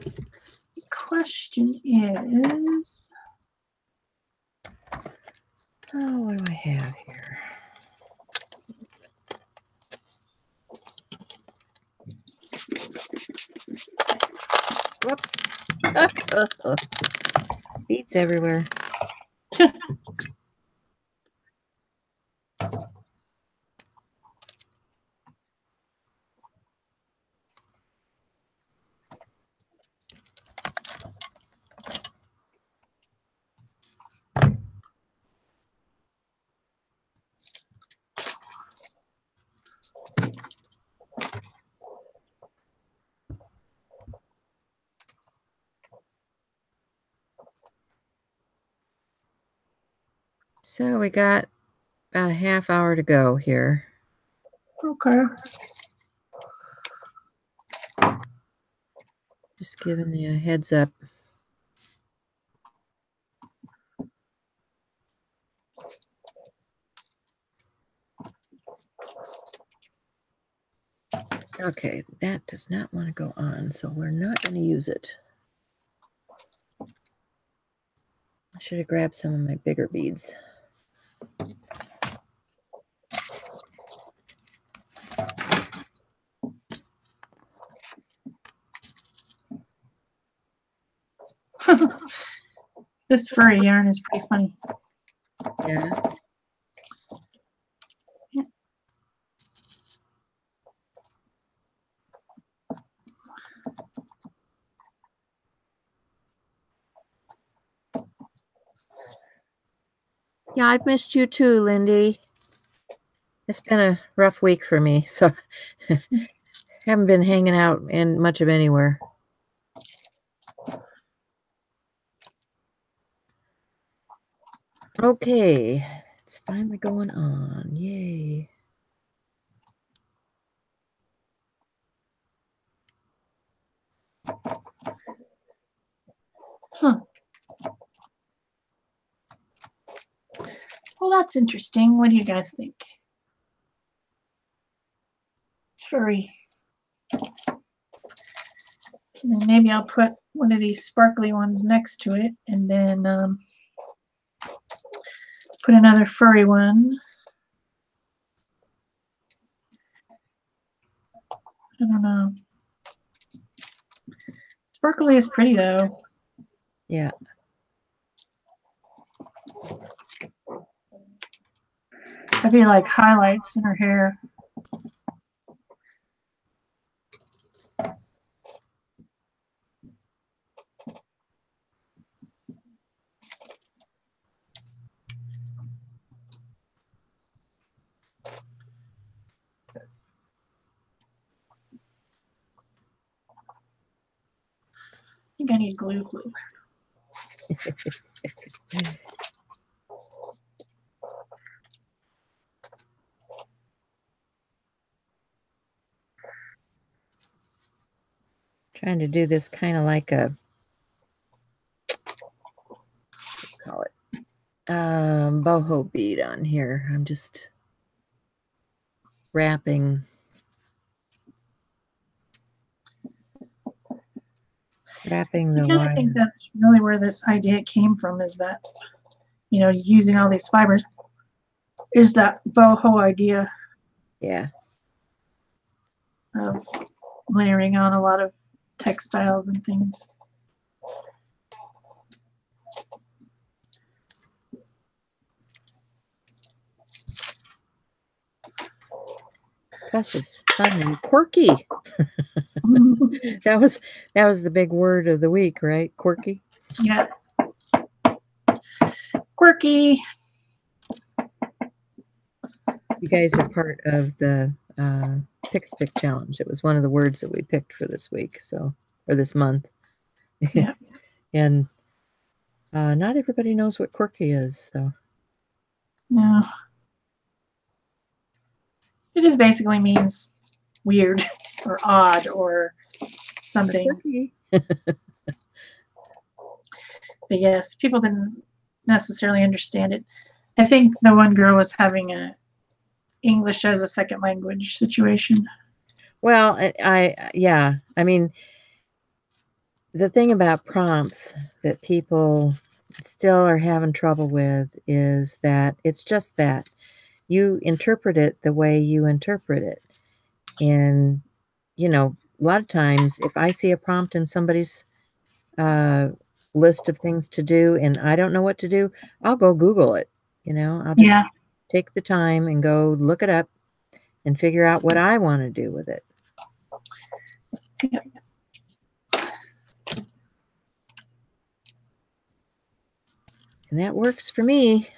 The question is, oh, what do I have here? Whoops. Beads everywhere. So we got about a half hour to go here. Okay. Just giving you a heads up. Okay, that does not want to go on, so we're not going to use it. I should have grabbed some of my bigger beads. This furry yarn is pretty funny. Yeah. Yeah, I've missed you too, Lindy. It's been a rough week for me, so haven't been hanging out in much of anywhere. Okay, it's finally going on. Yay. Huh. Well, that's interesting. What do you guys think? It's furry. And then maybe I'll put one of these sparkly ones next to it, and then put another furry one. I don't know. Sparkly is pretty though. Yeah. That'd be like highlights in her hair. I think I need glue. Trying to do this kind of like a, call it, boho bead on here. I'm just wrapping the I kind of wire. think that's really where this idea came from, is that, you know, using all these fibers is that boho idea Yeah. of layering on a lot of textiles and things. Plus it's fun and quirky. That was the big word of the week, right? Quirky. Yeah. Quirky. You guys are part of the Pick Stick Challenge. It was one of the words that we picked for this week, so, or this month. Yeah. And not everybody knows what quirky is, so. No. It just basically means weird or odd or something. Quirky. But yes, people didn't necessarily understand it. I think the one girl was having a English as a second language situation. Well, yeah, I mean, the thing about prompts that people still are having trouble with is that it's just that you interpret it the way you interpret it. And, you know, a lot of times if I see a prompt in somebody's list of things to do and I don't know what to do, I'll go Google it. You know, I'll just Yeah. take the time and go look it up and figure out what I want to do with it. Yeah. And that works for me.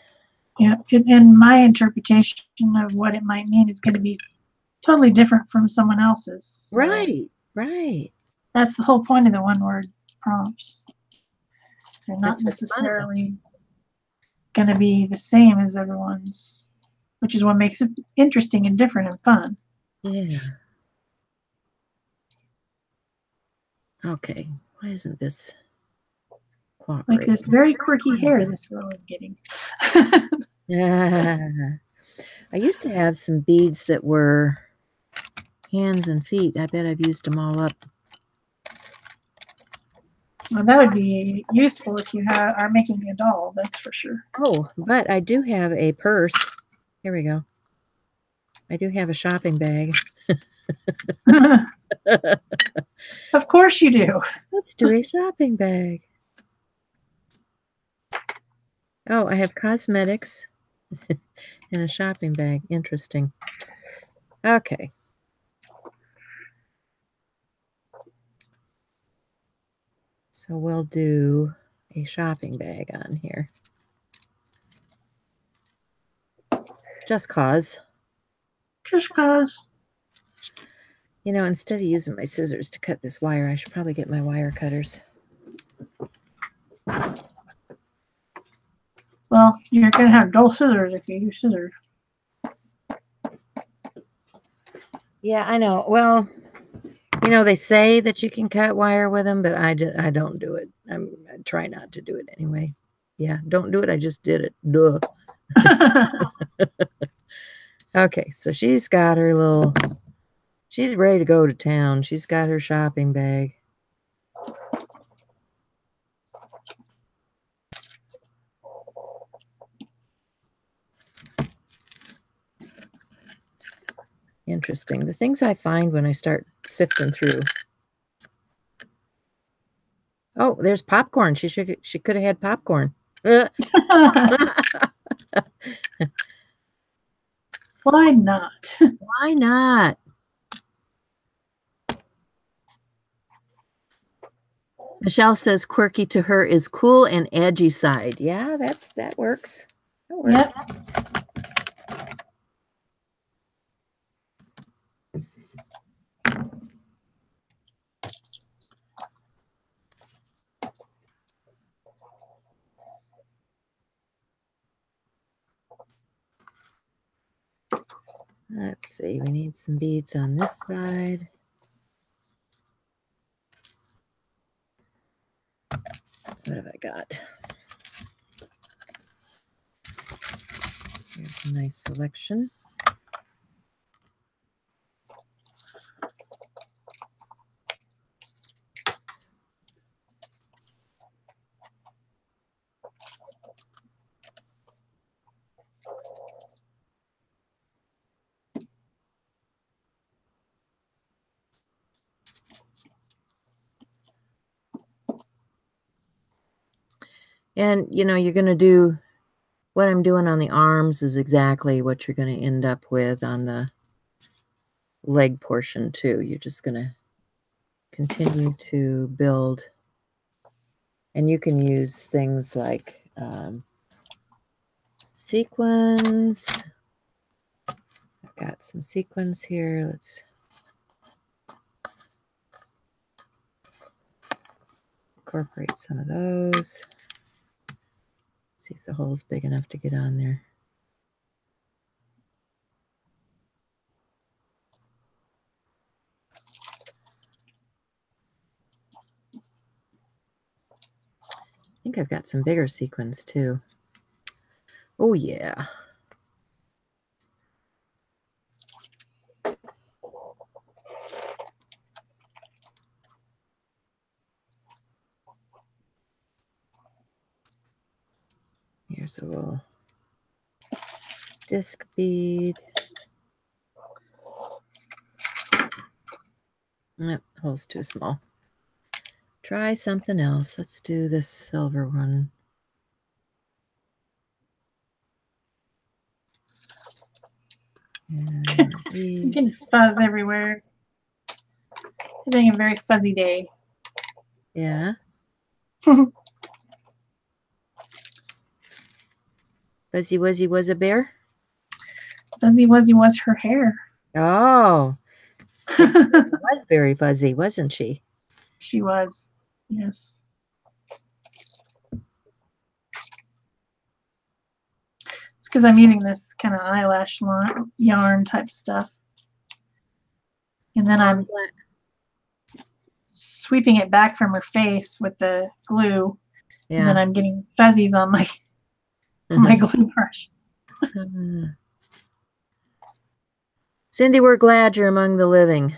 Yeah. And my interpretation of what it might mean is going to be totally different from someone else's. So Right, right. that's the whole point of the one-word prompts. They're not That's what's fun about it. necessarily going to be the same as everyone's, which is what makes it interesting and different and fun. Yeah. Okay. Why isn't this cooperating? Like this very quirky hair this girl is getting. Yeah. I used to have some beads that were hands and feet. I bet I've used them all up. Well, that would be useful if you are making a doll, that's for sure. Oh, but I do have a purse. Here we go. I do have a shopping bag. Of course you do. Let's do a shopping bag. Oh, I have cosmetics and a shopping bag. Interesting. Okay. So we'll do a shopping bag on here. Just cause. Just cause. You know, instead of using my scissors to cut this wire, I should probably get my wire cutters. Well, you're going to have dull scissors if you use scissors. Yeah, I know. Well, you know, they say that you can cut wire with them, but I don't do it. I try not to do it anyway. Yeah, don't do it. I just did it. Duh. Okay, so she's got her little... She's ready to go to town. She's got her shopping bag. Interesting. The things I find when I start sifting through. Oh, there's popcorn. She could have had popcorn. Why not? Why not? Michelle says quirky to her is cool and edgy side. Yeah, that works. That works. Yep. Let's see. We need some beads on this side. What have I got? Here's a nice selection. And, you know, you're going to do what I'm doing on the arms is exactly what you're going to end up with on the leg portion too. You're just going to continue to build. And you can use things like sequins. I've got some sequins here. Let's incorporate some of those. See if the hole's big enough to get on there. I think I've got some bigger sequins too. Oh yeah. Here's a little disc bead. Nope, hole's too small. try something else. Let's do this silver one. And I'm getting fuzz everywhere. Having a very fuzzy day. Yeah. Fuzzy Wuzzy was a bear? Fuzzy Wuzzy was her hair. Oh. She was very fuzzy, wasn't she? She was, yes. It's because I'm using this kind of eyelash yarn type stuff. And then I'm sweeping it back from her face with the glue. Yeah. And then I'm getting fuzzies on my glue brush. Cindy, we're glad you're among the living.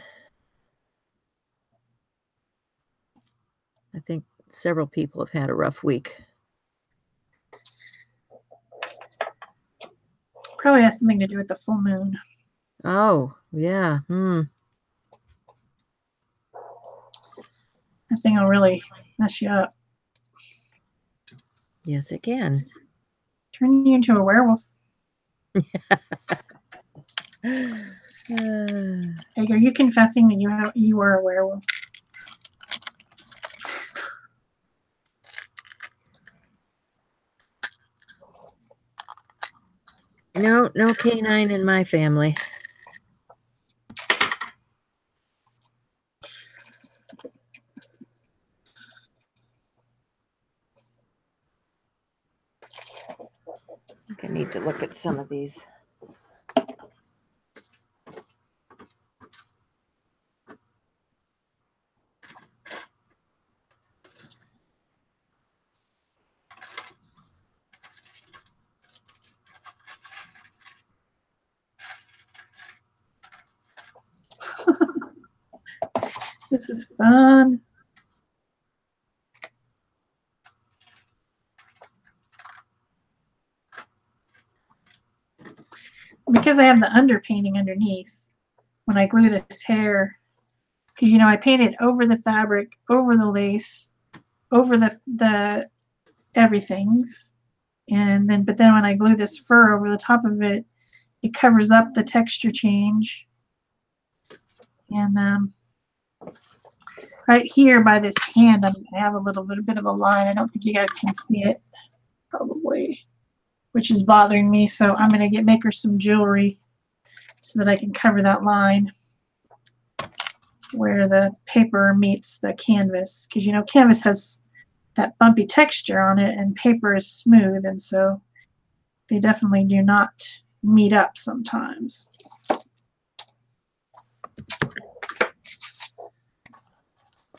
I think several people have had a rough week. Probably has something to do with the full moon. Oh, yeah. That thing will really mess you up. Yes, it can. Turn you into a werewolf. Hey, are you confessing that you were a werewolf? No canine in my family. I think I need to look at some of these. This is fun. Because I have the underpainting underneath, when I glue this hair, because I painted over the fabric, over the lace, over the everything's, and then but then when I glue this fur over the top of it, it covers up the texture change. And right here by this hand, I have a little bit of a line. I don't think you guys can see it, probably, which is bothering me. So I'm going to make her some jewelry so that I can cover that line where the paper meets the canvas. Because, canvas has that bumpy texture on it and paper is smooth. And so they definitely do not meet up sometimes.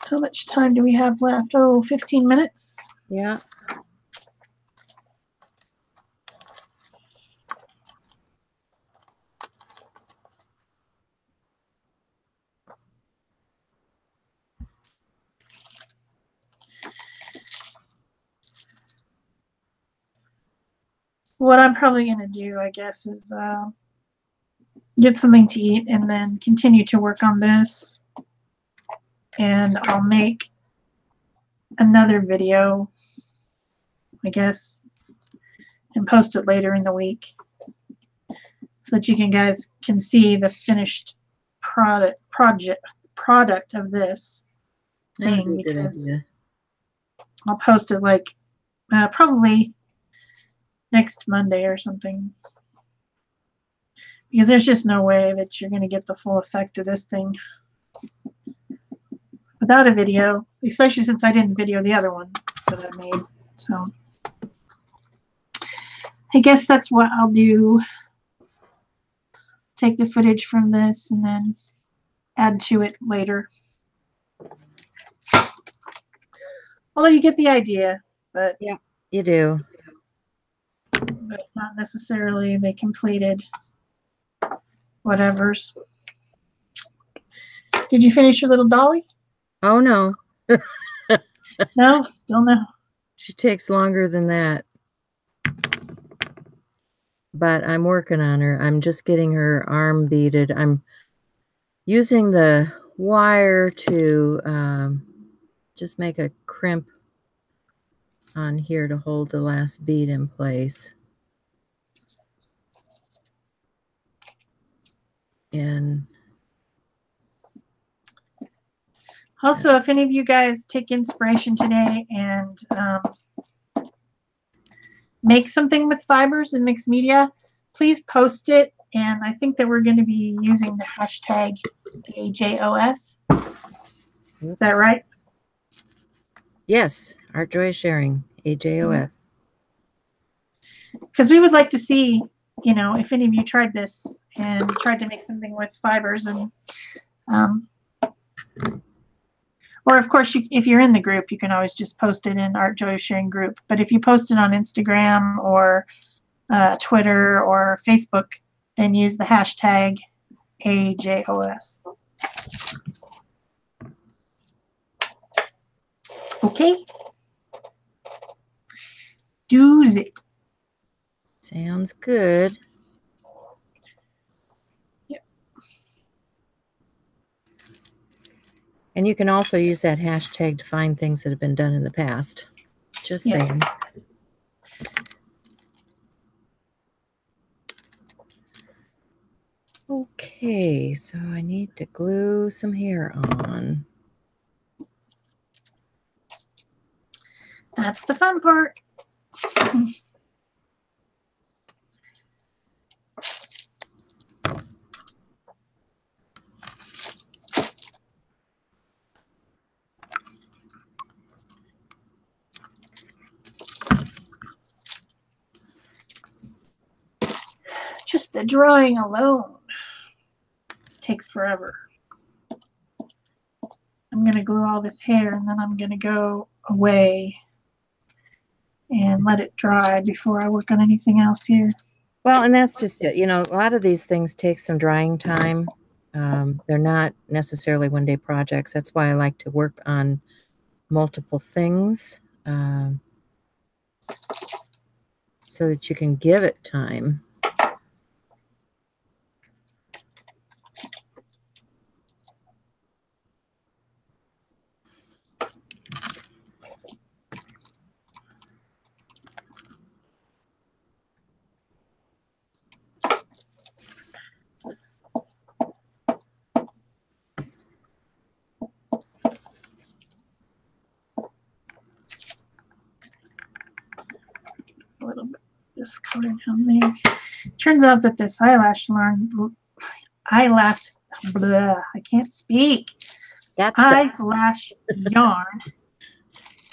How much time do we have left? Oh, 15 minutes. Yeah. What I'm probably going to do, I guess, is get something to eat and then continue to work on this. And I'll make another video, I guess, and post it later in the week so that you guys can see the finished product of this thing, because I'll post it like probably next Monday or something, because there's just no way that you're going to get the full effect of this thing without a video, especially since I didn't video the other one that I made. So I guess that's what I'll do. Take the footage from this and then add to it later. Although you get the idea, but yeah, you do. But not necessarily the completed whatevers. Did you finish your little dolly? Oh, no. No? Still no. She takes longer than that. But I'm working on her. I'm just getting her arm beaded. I'm using the wire to just make a crimp on here to hold the last bead in place. And also, if any of you guys take inspiration today and make something with fibers and mixed media, please post it. And I think that we're going to be using the hashtag AJOS. Is that right? Yes, Art Joy is Sharing, AJOS. Because we would like to see, you know, if any of you tried this and tried to make something with fibers, and or of course, if you're in the group, you can always just post it in Art Joy Sharing group. But if you post it on Instagram or Twitter or Facebook, then use the hashtag AJOS. Okay. Does it. Sounds good. Yep. And you can also use that hashtag to find things that have been done in the past. Just saying. Okay, so I need to glue some hair on. That's the fun part. Just the drying alone takes forever. I'm going to glue all this hair and then I'm going to go away and let it dry before I work on anything else here. Well, and that's just it. You know, a lot of these things take some drying time. They're not necessarily one-day projects. That's why I like to work on multiple things so that you can give it time. A little bit this coating on there. Turns out that this eyelash blah, I can't speak. That's eyelash yarn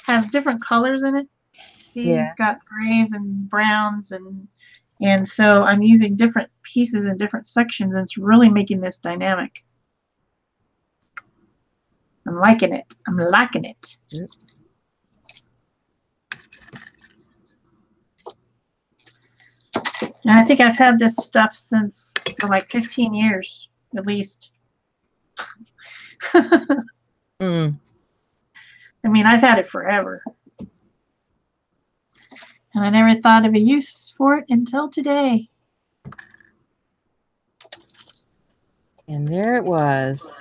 has different colors in it. See, Yeah. It's got grays and browns, and so I'm using different pieces in different sections, and it's really making this dynamic. I'm liking it. I'm liking it. Yep. And I think I've had this stuff for like 15 years, at least. Mm. I mean, I've had it forever. And I never thought of a use for it until today. And there it was.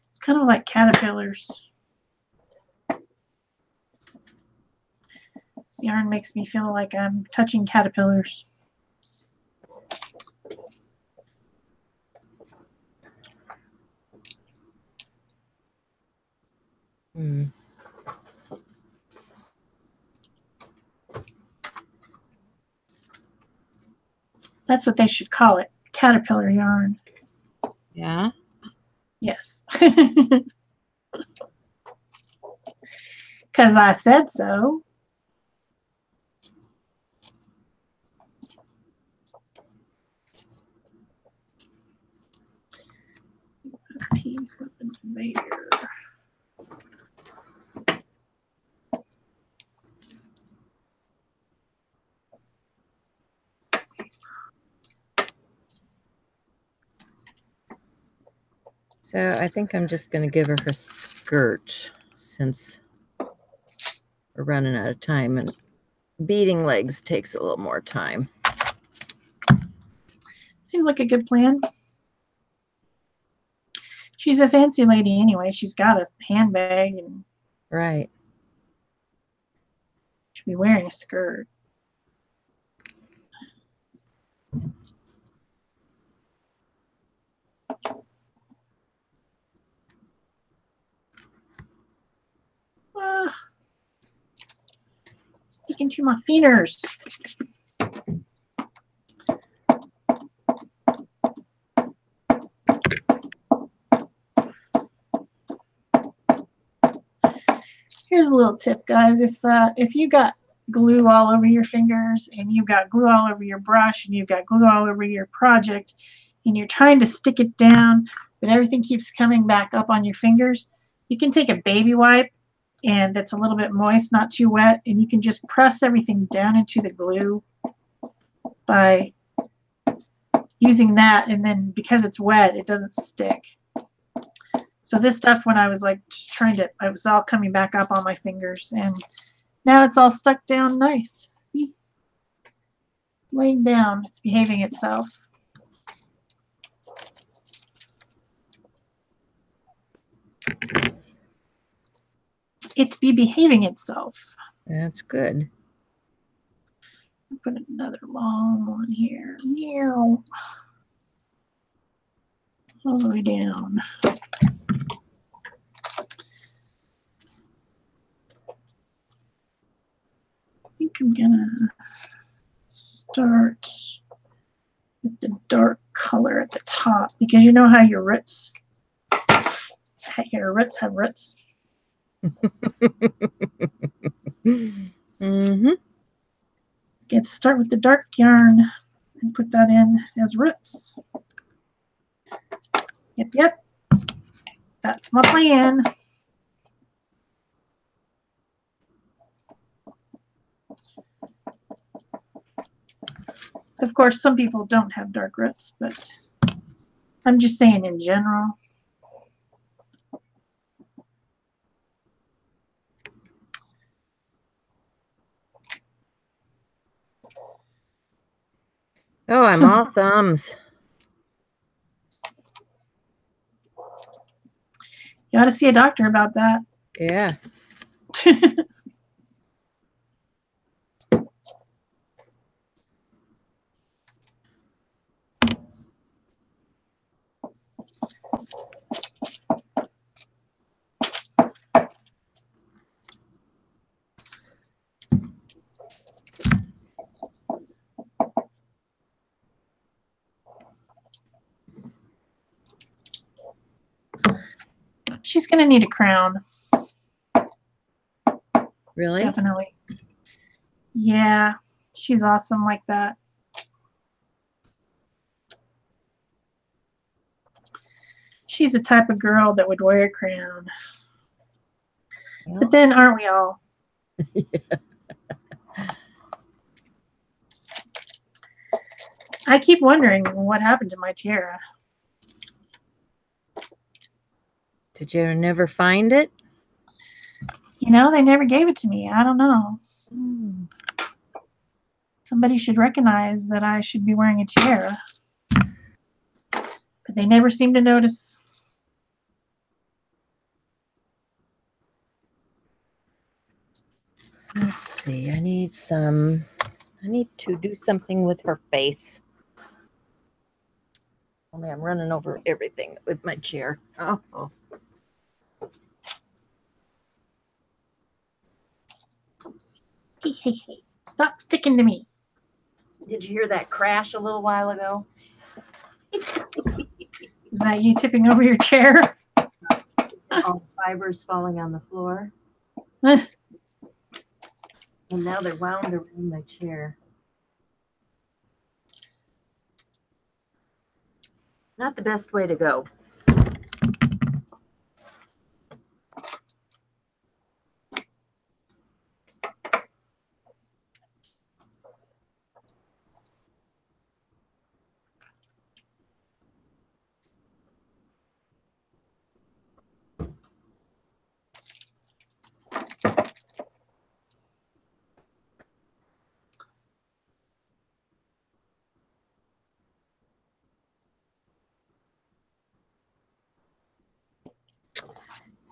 It's kind of like caterpillars. This yarn makes me feel like I'm touching caterpillars. Mm. That's what they should call it, caterpillar yarn. Yeah. Yes. Because I said so. Piece up into there. So I think I'm just going to give her her skirt since we're running out of time, and beading legs takes a little more time. Seems like a good plan. She's a fancy lady anyway. She's got a handbag and Right. should be wearing a skirt. Sticking to my fingers. Here's a little tip, guys. If you got glue all over your fingers and you've got glue all over your brush and you've got glue all over your project and you're trying to stick it down, but everything keeps coming back up on your fingers, you can take a baby wipe and that's a little bit moist, not too wet, and you can just press everything down into the glue by using that, and then because it's wet, it doesn't stick. So this stuff, when I was like just trying to, it was all coming back up on my fingers, and now it's all stuck down nice. See? Laying down, it's behaving itself. It be behaving itself. That's good. Put another long one here. Meow. All the way down. I think I'm gonna start with the dark color at the top, because you know how your roots have roots. Mm-hmm. Let's start with the dark yarn and put that in as roots. Yep. That's my plan. Of course, some people don't have dark roots, but I'm just saying in general. Oh, I'm all thumbs. You ought to see a doctor about that. Yeah. She's going to need a crown. Really? Definitely. Yeah, she's awesome like that. She's the type of girl that would wear a crown. Yeah. But then aren't we all? Yeah. I keep wondering what happened to my tiara. Did you never find it? You know, they never gave it to me. I don't know. Somebody should recognize that I should be wearing a tiara. But they never seem to notice. Let's see. I need to do something with her face. Only I'm running over everything with my chair. Oh. Hey. Stop sticking to me. Did you hear that crash a little while ago? Is that you tipping over your chair? All fibers falling on the floor. Huh. And now they're wound around my chair. Not the best way to go.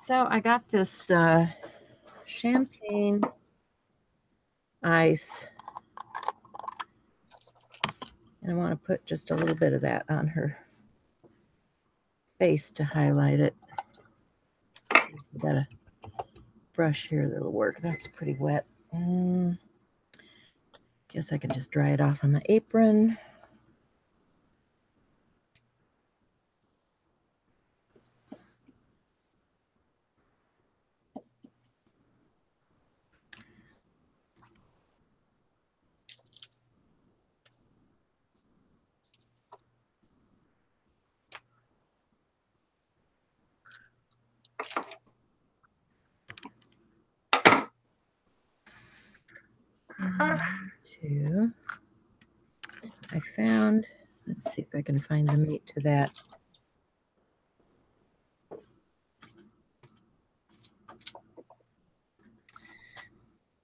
So I got this champagne ice, and I want to put just a little bit of that on her face to highlight it. I've got a brush here that'll work. That's pretty wet. Guess I can just dry it off on my apron. I found, let's see if I can find the mate to that.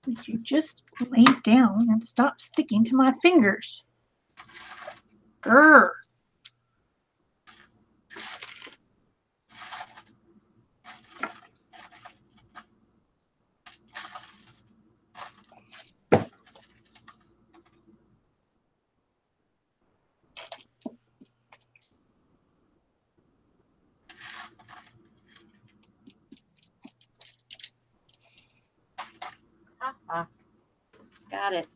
Would you just lay down and stop sticking to my fingers? Grr. Got it.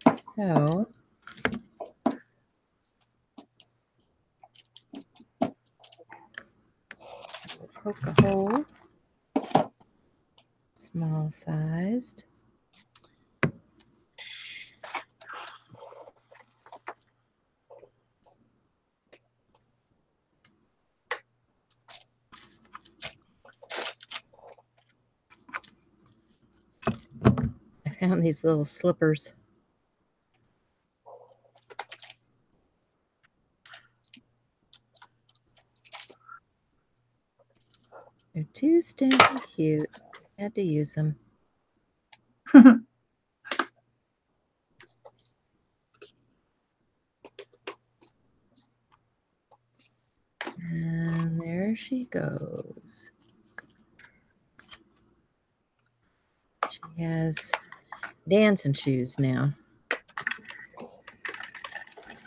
So poke a hole, small sized. I found these little slippers. They're too stinking cute. Had to use them. And there she goes. She has dancing shoes now.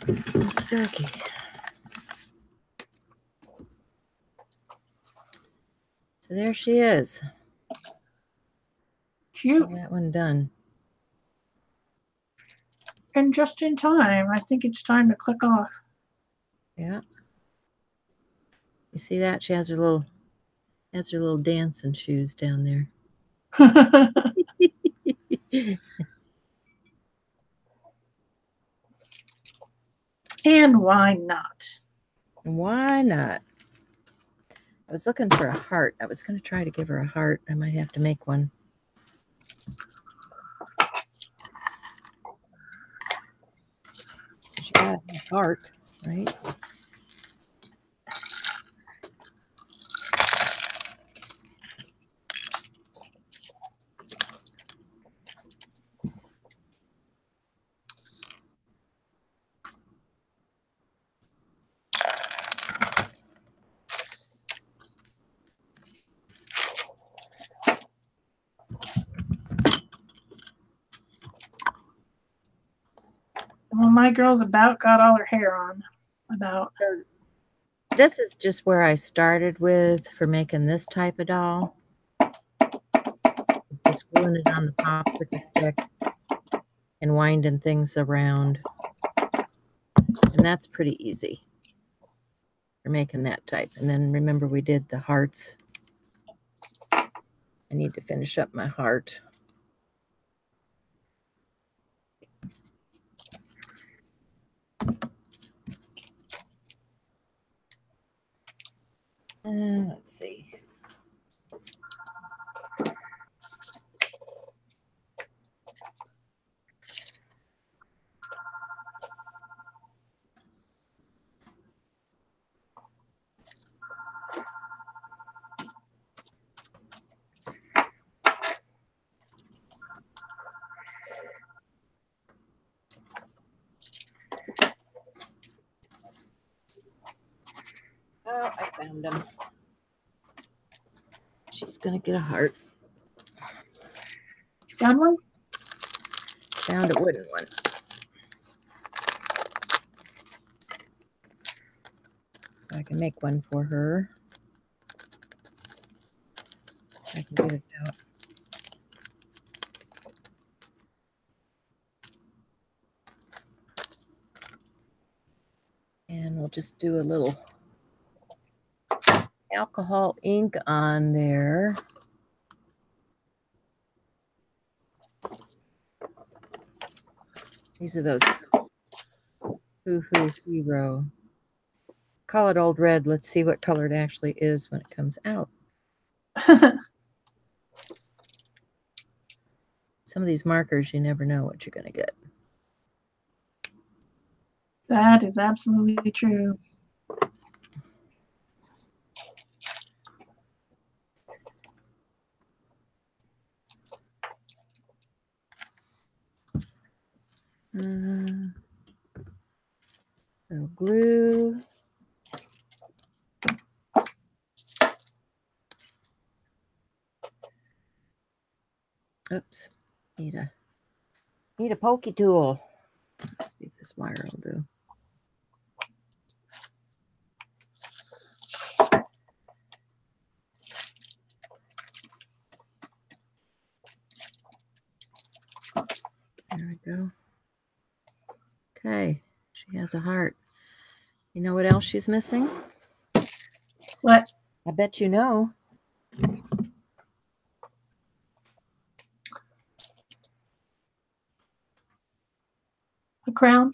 Okey-dokey. So there she is. Cute. That one done. And just in time. I think it's time to click off. Yeah. You see that? She has her little dancing shoes down there. And why not? Why not? I was looking for a heart. I was going to try to give her a heart. I might have to make one. She got a heart, right? Well, my girl's about got all her hair on. About. So this is just where I started with for making this type of doll. Just gluing it on the popsicle stick and winding things around. And that's pretty easy for making that type. And then remember we did the hearts. I need to finish up my heart. Let's see. Found him. She's gonna get a heart. Found one? Found a wooden one. So I can make one for her. I can get it out. And we'll just do a little alcohol ink on there. These are those Hoo-Hoo Hero. Call it Old Red. Let's see what color it actually is when it comes out. Some of these markers, you never know what you're going to get. That is absolutely true. Little glue. Oops. Need a pokey tool. Let's see if this wire will do. There we go. Okay, she has a heart. You know what else she's missing? What? I bet you know. A crown?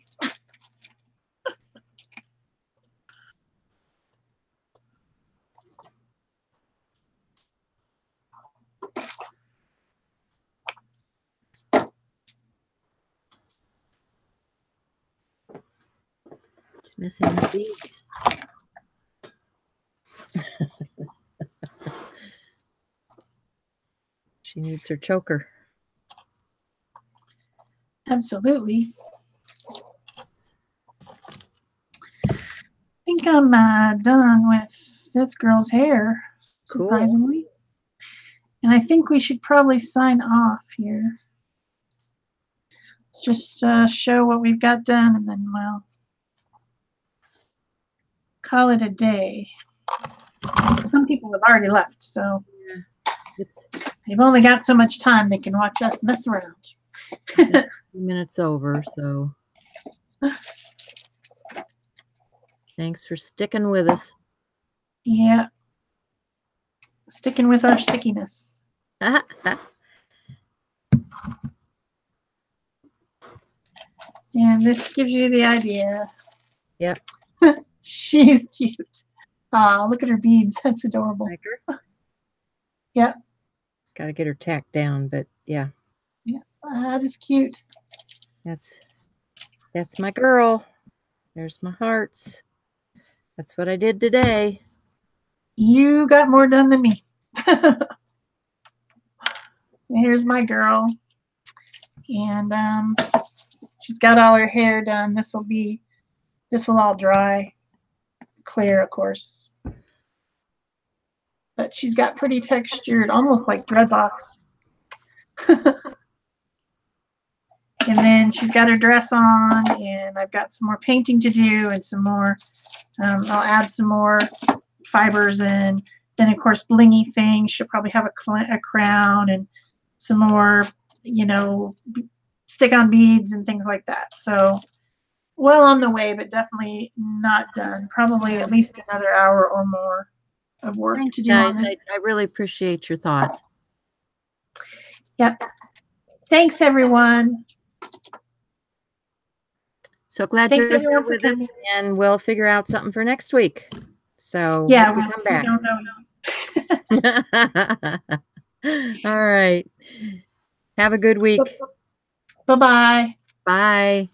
She's missing the beads. She needs her choker. Absolutely. I think I'm done with this girl's hair, surprisingly. Cool. And I think we should probably sign off here. Let's just show what we've got done, and then we'll call it a day. Some people have already left, so they've only got so much time they can watch us mess around. 2 minutes over, so thanks for sticking with us. Yeah. Sticking with our stickiness. And this gives you the idea. Yep. She's cute. Oh, look at her beads. That's adorable. Like her? Yep. Got to get her tacked down, but yeah. Yeah, that is cute. That's my girl. There's my hearts. That's what I did today. You got more done than me. Here's my girl. And she's got all her hair done. This will all dry. Clear, of course. But she's got pretty textured, almost like dreadlocks. And then she's got her dress on, and I've got some more painting to do and some more, I'll add some more fibers in. Then, of course, blingy things. She'll probably have a crown and some more, you know, stick-on beads and things like that. So, well on the way, but definitely not done. Probably at least another hour or more of work to do. Guys, I really appreciate your thoughts. Yep. Thanks, everyone. So glad you're here with us, and we'll figure out something for next week. So yeah, we'll come back. All right. Have a good week. Bye-bye. Bye.